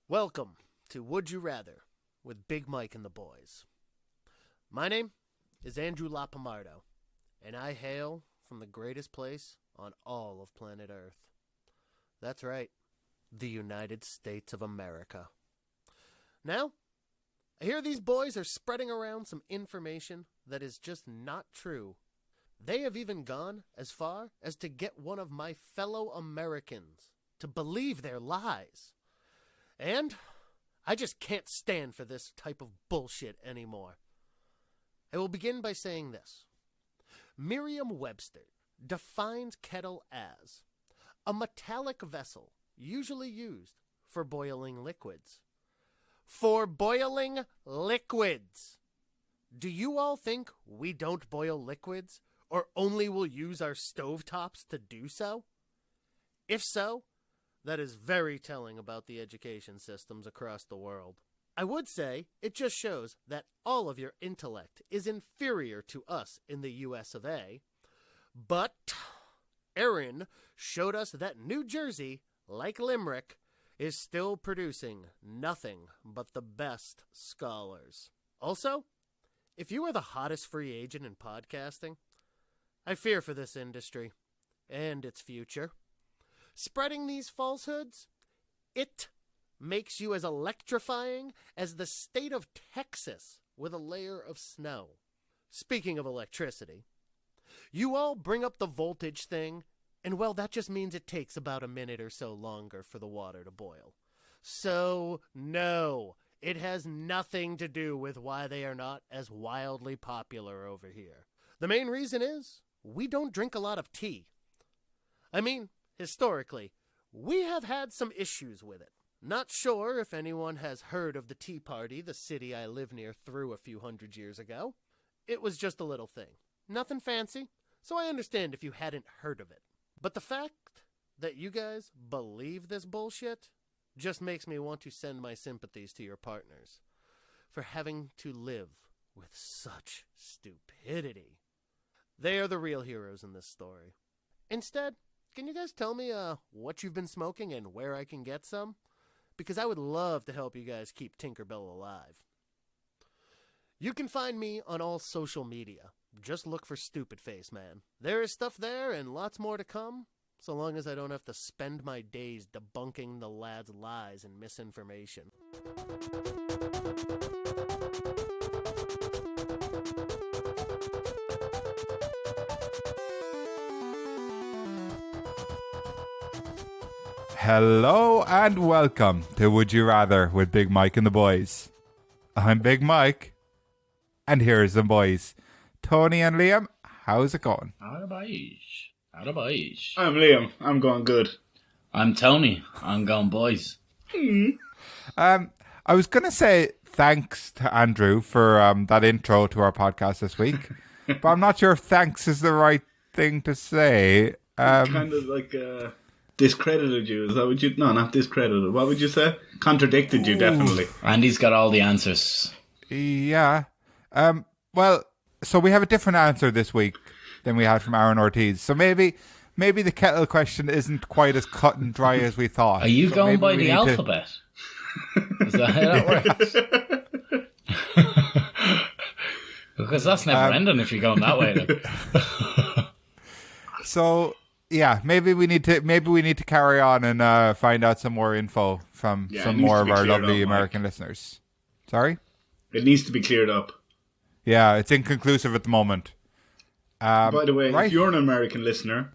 Welcome to Would You Rather with Big Mike and the boys. My name is Andrew Lapamardo, and I hail from the greatest place on all of planet Earth. That's right, the United States of America. Now, I hear these boys are spreading around some information that is just not true. They have even gone as far as to get one of my fellow Americans to believe their lies. And I just can't stand for this type of bullshit anymore. I will begin by saying this. Merriam-Webster defines kettle as a metallic vessel usually used for boiling liquids. For boiling liquids! Do you all think we don't boil liquids or only will use our stovetops to do so? If so, that is very telling about the education systems across the world. I would say it just shows that all of your intellect is inferior to us in the US of A. But Aaron showed us that New Jersey, like Limerick, is still producing nothing but the best scholars. Also, if you are the hottest free agent in podcasting, I fear for this industry and its future. Spreading these falsehoods, it makes you as electrifying as the state of Texas with a layer of snow. Speaking of electricity, you all bring up the voltage thing, and well, that just means it takes about a minute or so longer for the water to boil. So, no, it has nothing to do with why they are not as wildly popular over here. The main reason is we don't drink a lot of tea. I mean, historically, we have had some issues with it. Not sure if anyone has heard of the Tea Party the city I live near threw a few hundred years ago. It was just a little thing. Nothing fancy, so I understand if you hadn't heard of it. But the fact that you guys believe this bullshit just makes me want to send my sympathies to your partners for having to live with such stupidity. They are the real heroes in this story. Instead, can you guys tell me what you've been smoking and where I can get some? Because I would love to help you guys keep Tinkerbell alive. You can find me on all social media. Just look for Stupid Face Man. There is stuff there and lots more to come, so long as I don't have to spend my days debunking the lad's lies and misinformation. Hello and welcome to Would You Rather with Big Mike and the boys. I'm Big Mike, and here's the boys. Tony and Liam, how's it going? How boys? I'm Liam. I'm going good. I'm Tony. I'm going boys. I was going to say thanks to Andrew for that intro to our podcast this week, but I'm not sure if thanks is the right thing to say. Kind of like discredited you. Is that what you... No, not discredited. What would you say? Contradicted you, definitely. Andy's got all the answers. Yeah. Well, so we have a different answer this week than we had from Aaron Ortiz. So maybe the kettle question isn't quite as cut and dry as we thought. Are you so going by the alphabet? Is that how that works? Because that's never ending if you're going that way. Then. So yeah, maybe we need to carry on and find out some more info from some more of our lovely American listeners. Sorry? It needs to be cleared up. Yeah, it's inconclusive at the moment. By the way, if you're an American listener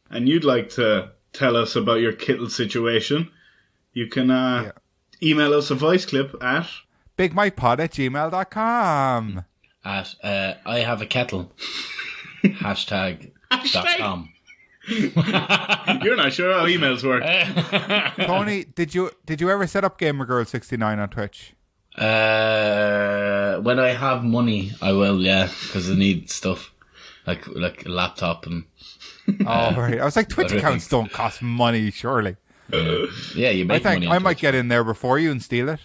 and you'd like to tell us about your kettle situation, you can email us a voice clip at bigmikepod@gmail.com. At I have a kettle. #.com. You're not sure how emails work. Tony, did you ever set up GamerGirl69 on Twitch? When I have money, I will, yeah, because I need stuff like a laptop and. Right. I was like, Twitch accounts don't cost money, surely. Yeah, you make money. I might get in there before you and steal it.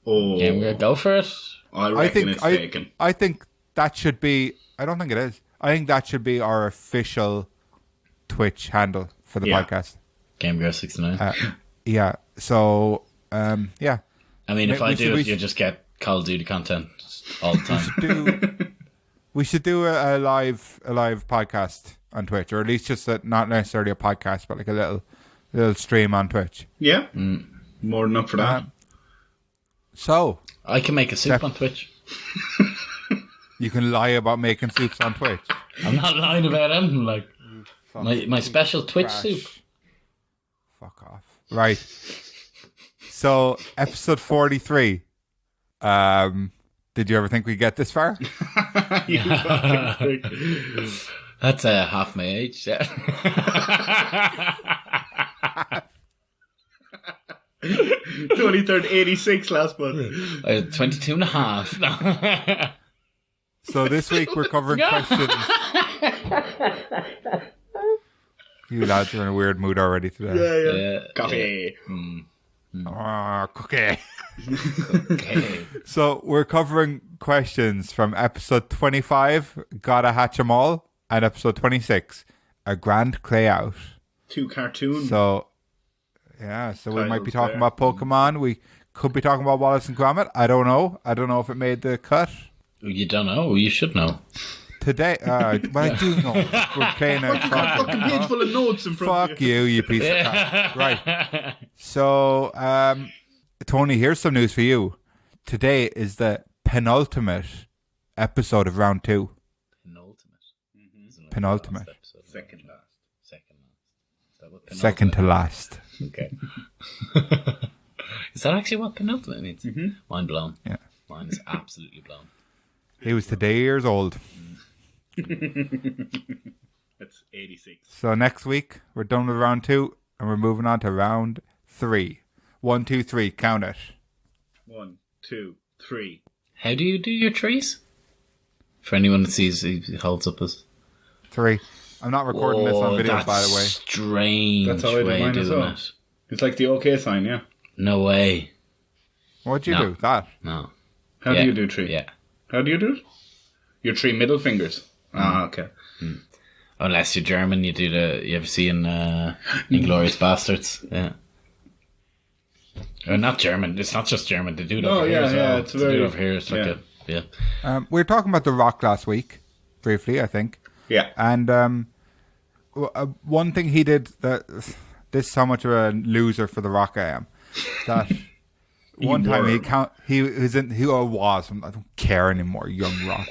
Oh, yeah, we're gonna go for it. I reckon it's taken. I think that should be. I don't think it is. I think that should be our official Twitch handle for the podcast. GameGirl69. Yeah. So Yeah. I mean, if I do it, you just get Call of Duty content all the time. We should do a live podcast on Twitch, or at least just not necessarily a podcast, but like a little stream on Twitch. Yeah, more than up for that. So I can make a soup on Twitch. You can lie about making soups on Twitch. I'm not lying about anything. Like my special Twitch soup. Fuck off. Right. So episode 43. Did you ever think we'd get this far? That's half my age. Yeah. 23rd, 86 last month. 22 and a half. So this week we're covering questions. You lads are in a weird mood already today. Yeah. Coffee. Cookie. Okay. So we're covering questions from episode 25, Gotta Hatch 'Em All, and episode 26, A Grand Clay Out. 2 cartoons. So we might be talking about Pokemon. We could be talking about Wallace and Gromit. I don't know. I don't know if it made the cut. You don't know. You should know. Today, well, I do know. We're playing a fucking page full of notes in front Fuck you piece of crap. Right. So, Tony, here's some news for you. Today is the penultimate episode of round 2. Penultimate. Second last. Second to last. Okay. Is that actually what penultimate means? Mm-hmm. Mind blown. Yeah. Mine is absolutely blown. He was today years old. That's 86. So next week, we're done with round 2, and we're moving on to round 3. 1, 2, 3, count it. 1, 2, 3. How do you do your trees? For anyone that sees, he holds up his 3. I'm not recording this on video, by the way. Strange. That's how I way do mine of as doing well. it. It's like the OK sign, yeah. No way. What'd you do? That? No. How do you do tree? Yeah. How do you do it? Your 3 middle fingers. Okay. Unless you're German, you ever see in Inglourious Bastards? Yeah. Not German. It's not just German. They do it over here as well. It's they do it over here. It's like we were talking about The Rock last week, briefly, I think. Yeah. And one thing he did that this is how much of a loser for The Rock I am. That one time he was I don't care anymore, young Rock.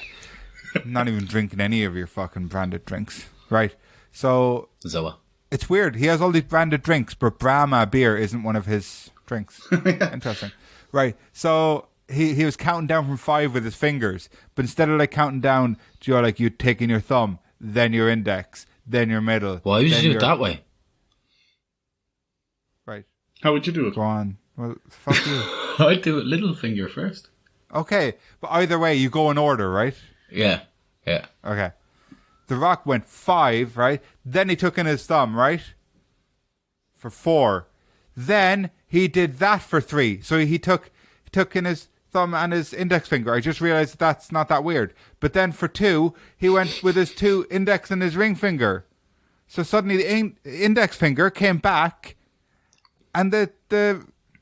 I'm not even drinking any of your fucking branded drinks, right? So Zoa. It's weird. He has all these branded drinks, but Brahma beer isn't one of his drinks. Interesting, right? So he was counting down from 5 with his fingers, but instead of like counting down, like you taking your thumb, then your index, then your middle. Why would you do it that way? Right. How would you do it? Go on. Well, fuck you. I'd do it little finger first. Okay, but either way, you go in order, right? Yeah. Okay. The Rock went 5, right? Then he took in his thumb, right? For 4. Then he did that for 3. So he took in his thumb and his index finger. I just realized that's not that weird. But then for 2, he went with his 2 index and his ring finger. So suddenly the index finger came back, and the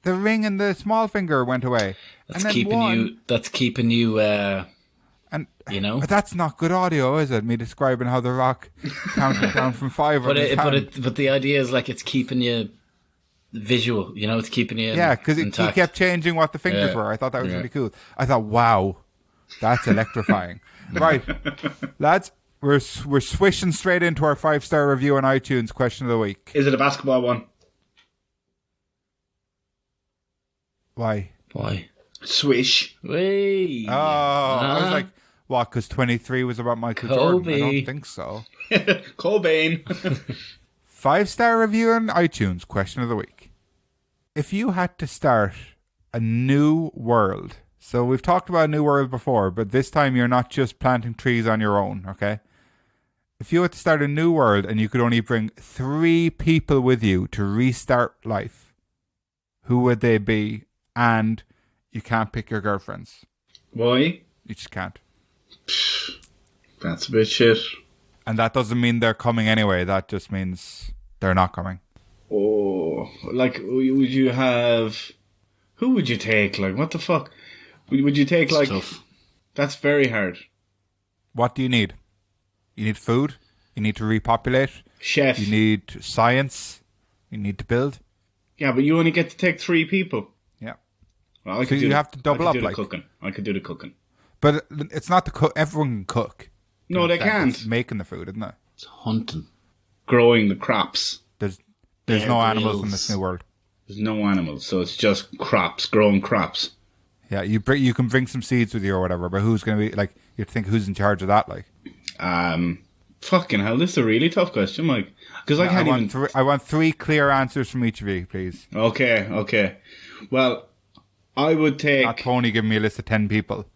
ring and the small finger went away. That's keeping you. And you know, that's not good audio, is it? Me describing how The Rock counted down from 5. But the idea is like it's keeping you visual. You know, it's keeping you. Yeah, because he kept changing what the fingers were. I thought that was really cool. I thought, wow, that's electrifying. Right, lads, we're swishing straight into our 5-star review on iTunes question of the week. Is it a basketball one? Why? Swish. Whee. Oh, I was like, what? Because 23 was about Michael Jordan? I don't think so. Cobain. 5-star review on iTunes question of the week. If you had to start a new world, so we've talked about a new world before, but this time you're not just planting trees on your own, okay? If you had to start a new world and you could only bring 3 people with you to restart life, who would they be? And you can't pick your girlfriends. Why? You just can't. That's a bit shit. And that doesn't mean they're coming anyway. That just means they're not coming. Oh, like, would you have Who would you take? Like, what the fuck? Would you take, like... Tough. That's very hard. What do you need? You need food. You need to repopulate. Chef. You need science. You need to build. Yeah, but you only get to take 3 people. Yeah. Well, So you have to double up, like... I could do the cooking. But it's not the cook. Everyone can cook. No, they can't. It's making the food, isn't it? It's hunting. Growing the crops. There's no animals in this new world. There's no animals, so it's just crops, growing crops. Yeah, you can bring some seeds with you or whatever, but who's going to be, like, you think who's in charge of that, like? Fucking hell, this is a really tough question, Mike. Because I want 3 clear answers from each of you, please. Okay. Well, I would take... Not Tony giving me a list of 10 people.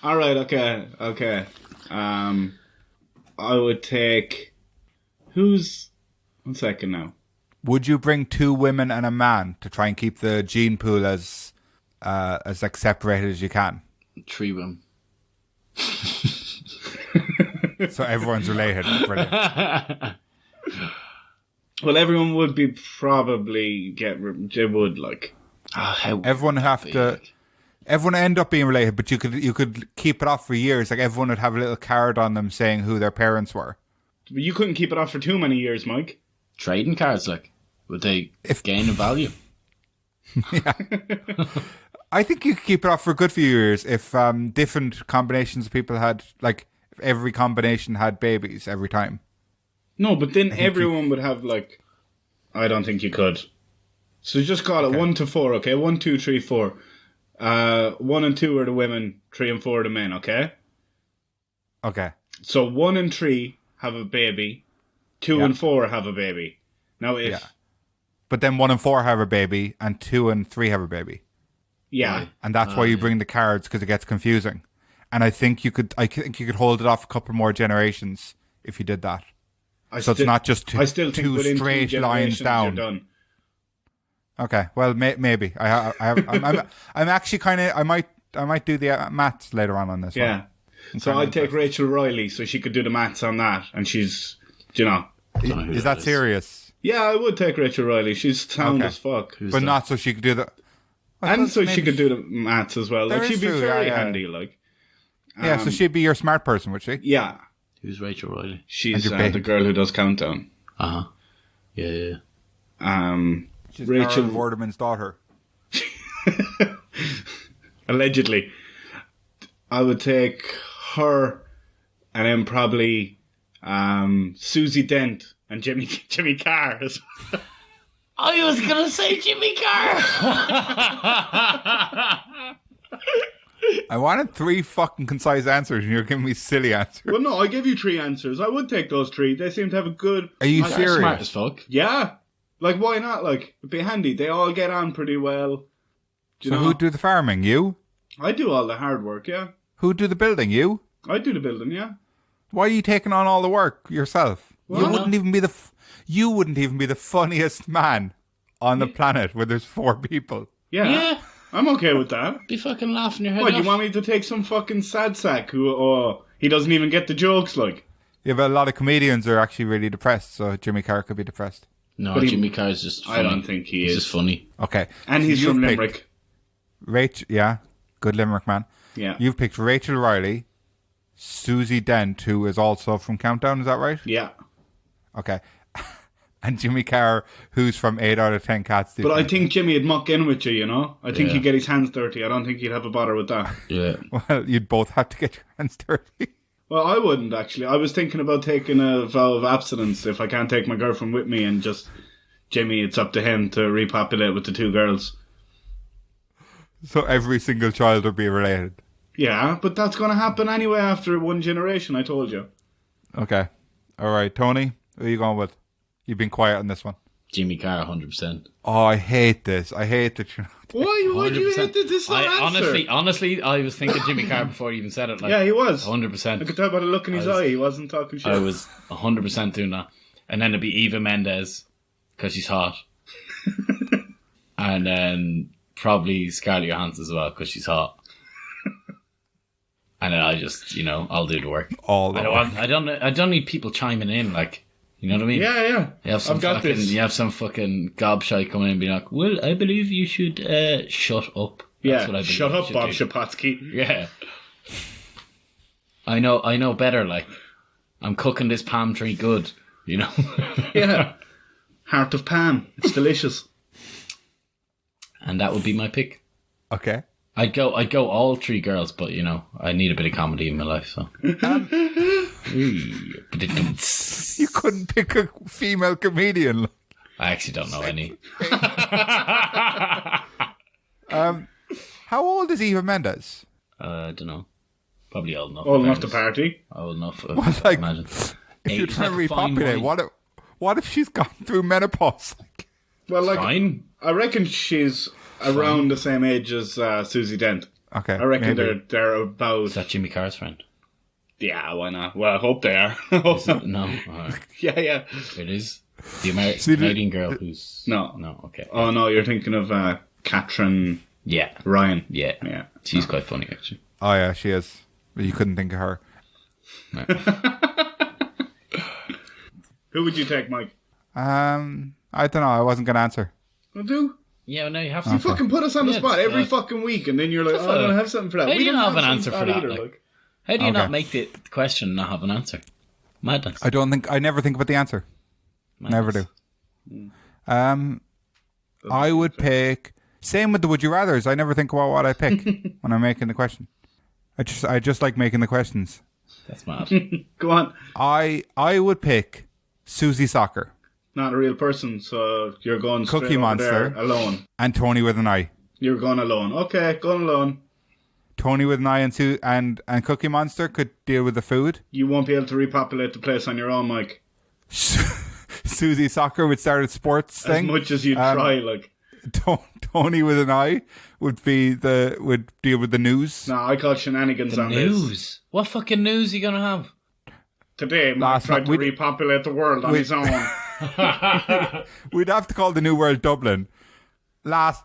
All right, okay. I would take... Who's... 1 second now. Would you bring 2 women and a man to try and keep the gene pool as like separated as you can? 3 women. So everyone's related. Brilliant. Well, everyone would be probably they would like. Everyone end up being related, but you could keep it off for years. Like everyone would have a little card on them saying who their parents were. But you couldn't keep it off for too many years, Mike. Trading cards, like, would they gain in value? Yeah. I think you could keep it off for a good few years if different combinations of people had, like, if every combination had babies every time. No, but then everyone would have, like, I don't think you could. So just call it 1 to 4, okay? 1, 2, 3, 4. 1 and 2 are the women, 3 and 4 are the men, okay? Okay. So 1 and 3 have a baby, 2 and 4 have a baby. Now if... Yeah. But then 1 and 4 have a baby, and 2 and 3 have a baby. Yeah. And that's why you bring the cards, because it gets confusing. And I think you could hold it off a couple more generations if you did that. It's not just two straight lines down. Done. Okay, well maybe I'm actually kind of I might do the maths later on this. Yeah. one. So I'd take Rachel Riley so she could do the maths on that, and she's, you know. Is that serious? Yeah, I would take Rachel Riley. She's sound as fuck. But not so she could do the. And so she could do the maths as well. Like, she'd be very handy. Like. Yeah, so she'd be your smart person, would she? Yeah. Who's Rachel Riley? She's the girl who does Countdown. Uh-huh. Yeah. She's Rachel Vorderman's daughter. Allegedly. I would take her, and then probably Susie Dent and Jimmy Carr. I was going to say Jimmy Carr. I wanted 3 fucking concise answers, and you're giving me silly answers. Well, no, I gave you 3 answers. I would take those 3. They seem to have a good... Are you serious? Smart as fuck. Yeah. Like, why not? Like, it'd be handy. They all get on pretty well. So who'd do the farming? You? I do all the hard work, yeah. Who'd do the building? You? I do the building, yeah. Why are you taking on all the work yourself? Well, you wouldn't even be the funniest man on the planet where there's 4 people. Yeah. I'm okay with that. Be fucking laughing your head What, off. you want me to take some fucking sad sack who, he doesn't even get the jokes, like? Yeah, but a lot of comedians are actually really depressed, so Jimmy Carr could be depressed. No, But Jimmy Carr's just funny. I don't think he's just funny. Okay. And he's from Limerick. Good Limerick man. Yeah. You've picked Rachel Riley, Susie Dent, who is also from Countdown, is that right? Yeah. Okay. And Jimmy Carr, who's from 8 out of 10 Cats. But I think Jimmy would muck in with you, you know? I think he'd get his hands dirty. I don't think he'd have a bother with that. Yeah. Well, you'd both have to get your hands dirty. Well, I wouldn't, actually. I was thinking about taking a vow of abstinence if I can't take my girlfriend with me, and just Jimmy, it's up to him to repopulate with the 2 girls. So every single child would be related. Yeah, but that's going to happen anyway after 1 generation, I told you. Okay. All right, Tony, who are you going with? You've been quiet on this one. Jimmy Carr, 100%. Oh, I hate this. I hate that you're not... Why would you hate this answer? Honestly, I was thinking Jimmy Carr before you even said it. Like, yeah, he was. 100%. I could tell by the look in his eye. He wasn't talking shit. I was 100% doing that. And then it'd be Eva Mendes, because she's hot. And then probably Scarlett Johansson as well, because she's hot. And then I just, I'll do the work. I don't need people chiming in, like... You know what I mean? Yeah. You have some I've got this. You have some fucking gobshite coming in and be like, well, I believe you should shut up. That's what I believe shut you up, should Bob do. Shapatsky. Yeah. I know better, like, I'm cooking this palm tree good, you know? Yeah. Heart of Pam. It's delicious. And that would be my pick. Okay. I'd go all 3 girls, but, you know, I need a bit of comedy in my life, so. You couldn't pick a female comedian. I actually don't know any. How old is Eva Mendes? I don't know. Probably old enough. Old enough to party. Old enough, like, imagine. If Hey, you're it's trying like a to fine repopulate, wine. what if she's gone through menopause? Like, Well, like, Fine. I reckon she's around the same age as Susie Dent. okay, I reckon maybe. they're about... Is that Jimmy Carr's friend? Yeah, why not? Well, I hope they are. No. Yeah. It is. The See, Canadian girl who's... No. No, okay. Oh, no, you're thinking of Catherine Yeah. Ryan. Yeah. She's quite funny, actually. Oh yeah, she is. But you couldn't think of her. No. Who would you take, Mike? I don't know. I wasn't going to answer. Well, do. Yeah, no, you have You to. fucking put us on the Yeah, spot every like- fucking week, and then you're like, oh, I don't have something for that. How do you don't not have an something answer for that, either, like? How do you Okay. not make the question and not have an answer? Madness. I never think about the answer. Never do. I would pick. Same with the would you rather's. I never think about what I pick when I'm making the question. I just like making the questions. That's mad. Go on. I would pick Susie Soccer Not a real person, so you're going straight Cookie over Monster. there alone. and Tony with an eye. You're going alone. Okay, going alone. Tony with an eye and Cookie Monster could deal with the food. You won't be able to repopulate the place on your own, Mike. Susie Soccer would start a sports As thing. much as you try, like. Tony with an eye would deal with the news. No, I call shenanigans The on news. this. What fucking news are you going to have? Today, Mike Last tried night to we- repopulate the world on we- his own. We'd have to call the New World Dublin. Last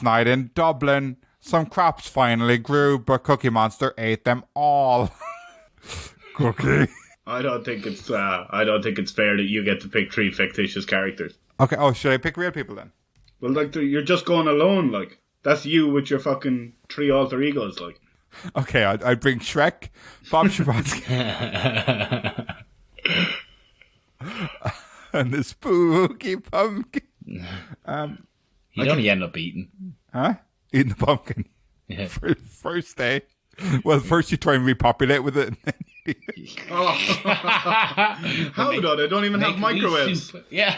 night in Dublin, some crops finally grew, but Cookie Monster ate them all. Cookie. I don't think it's fair that you get to pick 3 fictitious characters. Okay. Oh, should I pick real people then? Well, like you're just going alone, like that's you with your fucking 3 alter egos, like. Okay, I'd bring Shrek, Bob Shabatsky, and the spooky pumpkin. You'd only end up eating. Huh? Eating the pumpkin. Yeah. First day. Well, first you try and repopulate with it. And then you eat it. How do they don't even have Make me microwaves? soup. Yeah.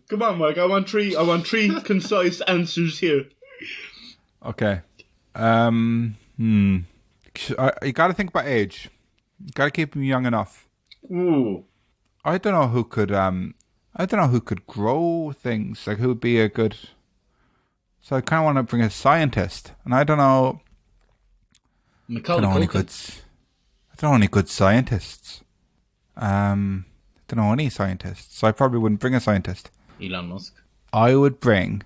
Come on, Mike. I want three concise answers here. Okay. You got to think about age. You got to keep him young enough. Ooh. I don't know who could. I don't know who could grow things. Like who would be a good. So I kind of want to bring a scientist, and I don't know. I Macaulay don't know any Culkin. good. I don't know any good scientists. I don't know any scientists, so I probably wouldn't bring a scientist. Elon Musk. I would bring.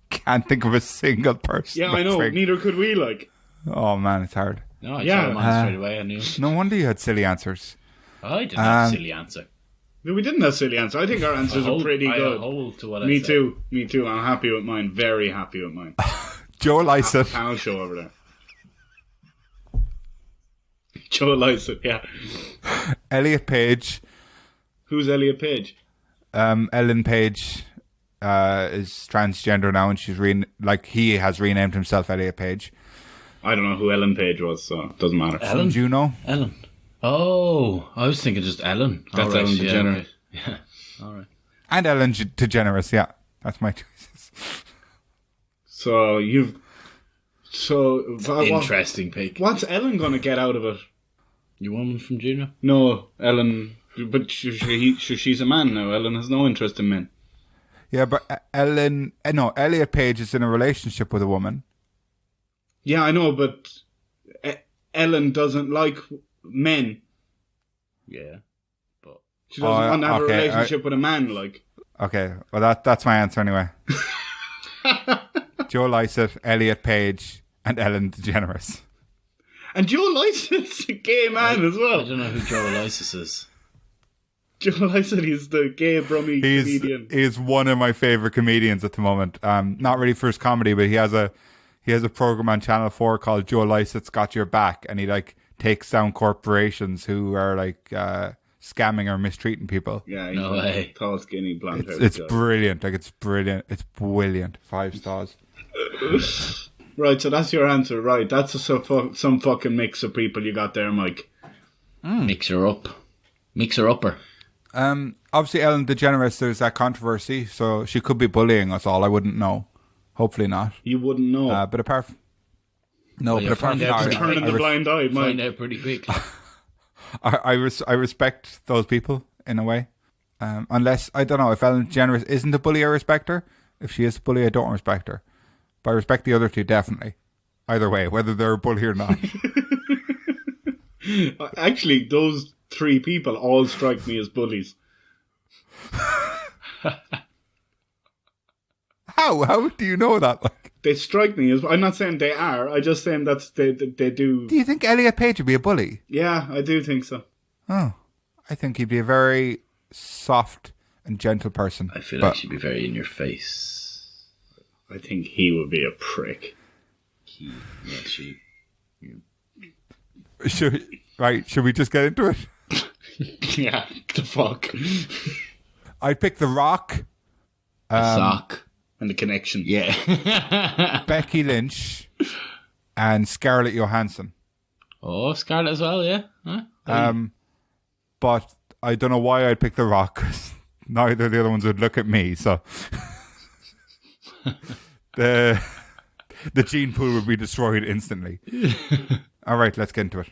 Can't think of a single person. Yeah, to I know. bring. Neither could we. Like. Oh man, it's hard. No, I Yeah. saw mine straight away. I knew. No wonder you had silly answers. I didn't have a silly answer. No, we didn't have silly answers. I think our answers are pretty I good. hold to what I Me said. too. Me too. I'm happy with mine. Very happy with mine. Joe Lycett. Panel show over there. Joe Lycett, yeah. Elliot Page. Who's Elliot Page? Ellen Page is transgender now, and he has renamed himself Elliot Page. I don't know who Ellen Page was, so it doesn't matter. Ellen? Do you know? Ellen. Oh, I was thinking just Ellen. That's All right, Ellen yeah, DeGeneres. okay. Yeah. All right. And Ellen DeGeneres, yeah. That's my choices. So Interesting pick. what's Ellen gonna get out of it? You woman from Juno? No, Ellen. But she's a man now. Ellen has no interest in men. Yeah, but Elliot Page is in a relationship with a woman. Yeah, I know, but Ellen doesn't like men. Yeah. But She doesn't want to have okay, a relationship with a man. Like, Okay, well that's my answer anyway. Joe Lycett, Elliot Page, and Ellen DeGeneres. And Joe Lycett's a gay man as well. I don't know who Joe Lycett is. Joe Lycett is the gay brummy comedian. He's one of my favorite comedians at the moment. Not really for his comedy, but he has a program on Channel 4 called Joe Lycett's Got Your Back, and he like takes down corporations who are like scamming or mistreating people. Yeah, he's No way. tall, skinny, blonde hair. It's brilliant. Like, it's brilliant. It's brilliant. 5 stars. Right, so that's your answer. Right, that's some fucking mix of people you got there, Mike. Mixer up. Mixer upper. Obviously, Ellen DeGeneres, there's that controversy, so she could be bullying us all. I wouldn't know. Hopefully not. You wouldn't know. But apart from... No, Well, but apart from you'll find out that... Turning the blind eye, Mike. Find out pretty quickly. I respect those people in a way. Unless, I don't know, if Ellen DeGeneres isn't a bully, I respect her. If she is a bully, I don't respect her. But I respect the other two, definitely. Either way, whether they're a bully or not. Actually, those 3 people all strike me as bullies. How do you know that? Like, They strike me as... I'm not saying they are. I'm just saying that's they do... do you think Elliot Page would be a bully? Yeah, I do think so. Oh, I think he'd be a very soft and gentle person. I feel like she'd be very in your face. I think he would be a prick. Yeah, she. Should we just get into it? Yeah, the fuck. I'd pick The Rock, Sock. And the connection. Yeah. Becky Lynch, and Scarlett Johansson. Oh, Scarlett as well, yeah. Huh? But I don't know why I'd pick The Rock, 'cause neither of the other ones would look at me, so... the gene pool would be destroyed instantly. All right, let's get into it.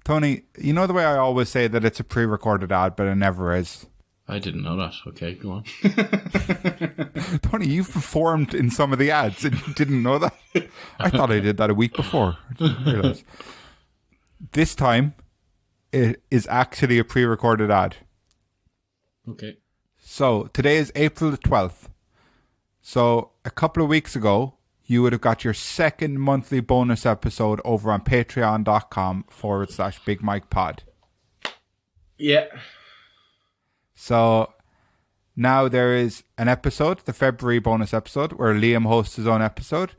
Tony, you know the way I always say that it's a pre-recorded ad, but it never is. I didn't know that. Okay, go on. Tony, you've performed in some of the ads and you didn't know that? I thought I did that a week before. I didn't realize. This time, it is actually a pre-recorded ad. Okay. So, today is April the 12th. So, a couple of weeks ago, you would have got your second monthly bonus episode over on patreon.com/BigMikePod. Yeah. So, now there is an episode, the February bonus episode, where Liam hosts his own episode.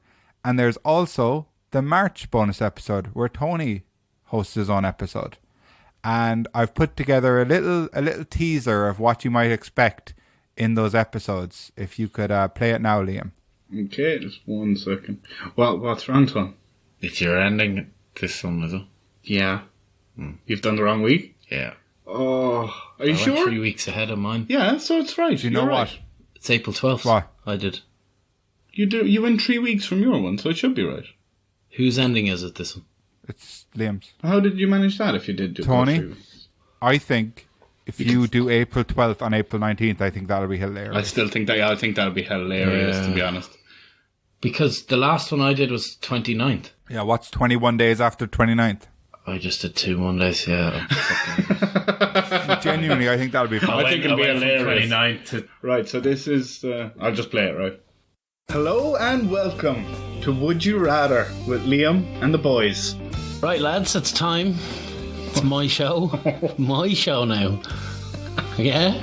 And there's also the March bonus episode, where Tony hosts his own episode. And I've put together a little teaser of what you might expect in those episodes. If you could play it now, Liam. Okay, just 1 second. Well, what's wrong, Tom? It's your ending this one, is it? Yeah. You've done the wrong week? Yeah. Oh, are you I sure? went 3 weeks ahead of mine. Yeah, so it's right. Do you know You're what? right. It's April 12th. Why? I did. You went 3 weeks from your one, so it should be right. Whose ending is it, this one? It's Liam's. How did you manage that if you did do Tony? 3 weeks? I think if you do April 12th on April 19th, I think that'll be hilarious. I still think I think that'll be hilarious, to be honest. Because the last one I did was 29th. Yeah, what's 21 days after 29th? I just did 2 Mondays, yeah. Genuinely, I think that'll be fun. I think it'll be hilarious. 29th to... Right, so this is... I'll just play it, right? Hello and welcome to Would You Rather with Liam and the boys. Right, lads, it's time. It's my show. My show now. Yeah?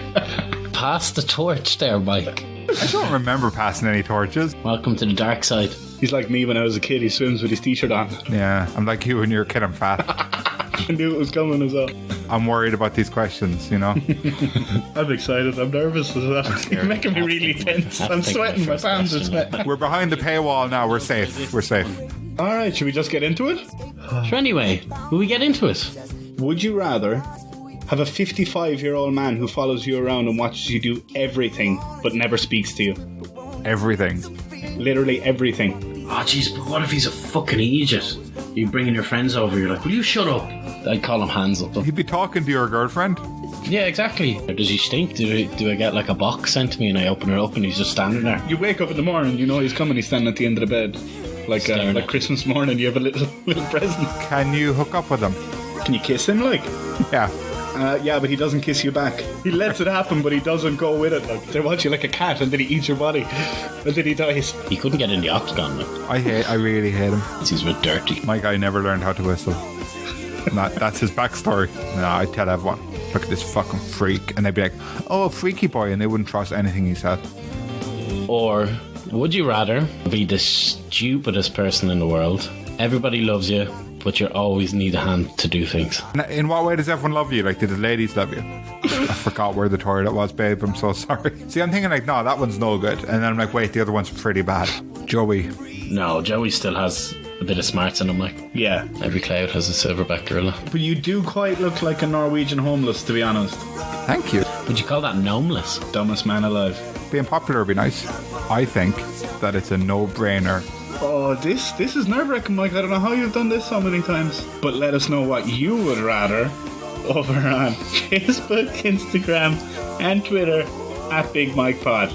Pass the torch there, Mike. I don't remember passing any torches. Welcome to the dark side. He's like me when I was a kid. He swims with his t-shirt on. Yeah, I'm like you when you're a kid, I'm fat. I knew it was coming as well. I'm worried about these questions, you know? I'm excited. I'm nervous as well. You're making me really tense. I'm sweating. My palms are sweating. We're behind the paywall now. We're safe. We're safe. All right, should we just get into it? So anyway, will we get into it? Would you rather have a 55-year-old man who follows you around and watches you do everything but never speaks to you? Everything. Literally everything. Oh, jeez, but what if he's a fucking idiot? You bringing your friends over, you're like, will you shut up? I'd call him hands up. He'd be talking to your girlfriend. Yeah, exactly. Does he stink? Do I get like a box sent to me and I open it up and he's just standing there? You wake up in the morning, you know he's coming, he's standing at the end of the bed. Like Staring at Christmas morning, you have a little present. Can you hook up with him? Can you kiss him, like? Yeah. Yeah, but he doesn't kiss you back. He lets it happen, but he doesn't go with it. Like, they watch you like a cat, and then he eats your body, and then he dies. He couldn't get in the octagon, like. I really hate him. He's a bit dirty. My guy never learned how to whistle. That's his backstory. No, I tell everyone, look at this fucking freak, and they'd be like, "Oh, a freaky boy," and they wouldn't trust anything he said. Or would you rather be the stupidest person in the world? Everybody loves you, but you always need a hand to do things. In what way does everyone love you? Like, did the ladies love you? I forgot where the toilet was, babe. I'm so sorry. See, I'm thinking like, no, that one's no good. And then I'm like, wait, the other one's pretty bad. Joey. No, Joey still has a bit of smarts in him, like. Yeah. Every cloud has a silverback gorilla. But you do quite look like a Norwegian homeless, to be honest. Thank you. Would you call that gnomeless? Dumbest man alive. Being popular would be nice. I think that it's a no-brainer. Oh, this is nerve-wracking, Mike. I don't know how you've done this so many times. But let us know what you would rather over on Facebook, Instagram, and Twitter at Big Mike Pod.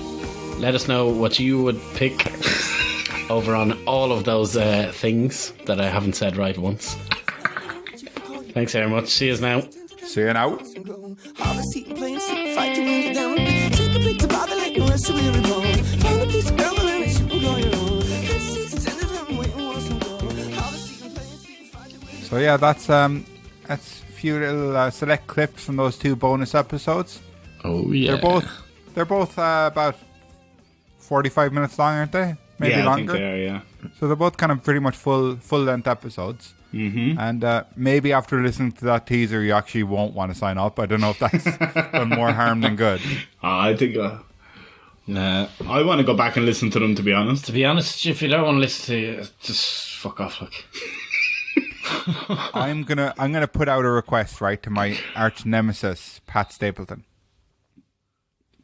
Let us know what you would pick over on all of those things that I haven't said right once. Thanks very much. See you now. See you now. So yeah, that's a few little select clips from those two bonus episodes. Oh yeah, they're both about 45 minutes long, aren't they? Maybe yeah, longer. I think they are, yeah. So they're both kind of pretty much full length episodes. Mm-hmm. And maybe after listening to that teaser, you actually won't want to sign up. I don't know if that's done more harm than good. I think nah, I want to go back and listen to them, to be honest. To be honest, if you don't want to listen to it, just fuck off, like. I'm gonna put out a request, right, to my arch nemesis, Pat Stapleton.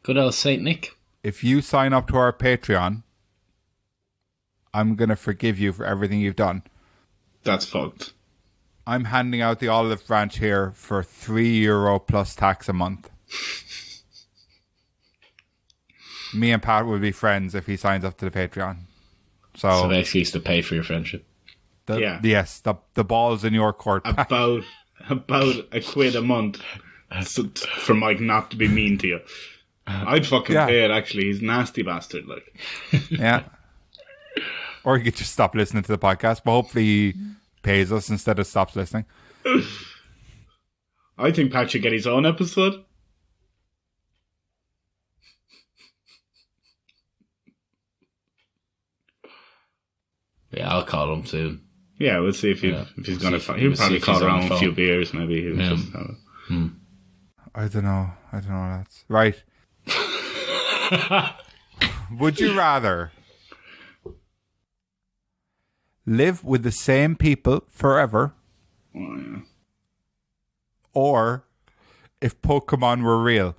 Good old Saint Nick. If you sign up to our Patreon, I'm gonna forgive you for everything you've done. That's fucked. I'm handing out the olive branch here for €3 plus tax a month. Me and Pat will be friends if he signs up to the Patreon. So basically, it's to pay for your friendship. Yes, the ball's in your court. About £1 a month for Mike not to be mean to you. I'd fucking pay it, actually. He's a nasty bastard, like. Yeah. Or you could just stop listening to the podcast, but hopefully he pays us instead of stops listening. I think Pat should get his own episode. Yeah, I'll call him soon. Yeah, we'll see if he's going to... He'll probably call around a few beers, maybe. I don't know, lads. Right. Would you rather live with the same people forever, or if Pokemon were real?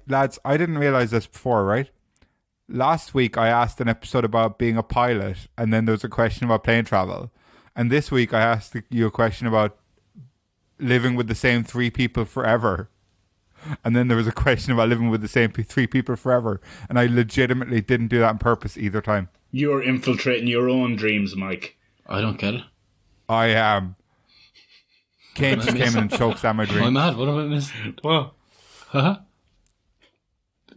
Lads, I didn't realize this before, right? Last week I asked an episode about being a pilot, and then there was a question about plane travel. And this week I asked you a question about living with the same three people forever. And then there was a question about living with the same three people forever. And I legitimately didn't do that on purpose either time. You're infiltrating your own dreams, Mike. I don't get it. I am. Kane just came in and choked down my dream. I'm mad. What have I missed? What? Huh?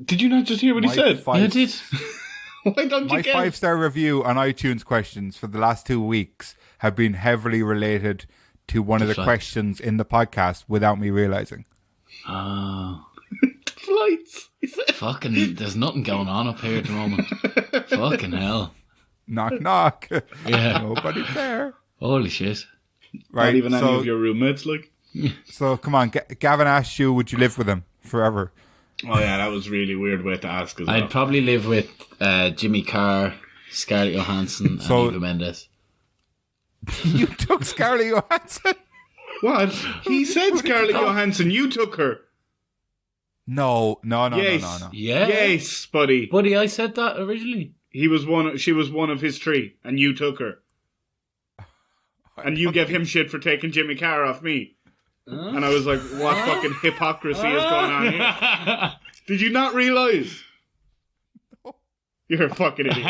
Did you not just hear what he said? Yeah, I did. Why don't you My get 5-star review on iTunes questions for the last 2 weeks have been heavily related to one of the questions in the podcast without me realizing. Oh. Flights. Fucking, there's nothing going on up here at the moment. Fucking hell. Knock, knock. Yeah. Nobody there. Holy shit. Right, Not even any of your roommates, like? So, come on. Gavin asked you, would you live with him forever? Oh, yeah, that was a really weird way to ask as well. I'd probably live with Jimmy Carr, Scarlett Johansson, and Eva Mendes. You took Scarlett Johansson? What? He said Scarlett Johansson. You took her. No. Yes. Yeah. Yes, buddy. Buddy, I said that originally. She was one of his three, and you took her. And you gave him shit for taking Jimmy Carr off me. And I was like, what fucking hypocrisy is going on here? Did you not realise? You're a fucking idiot.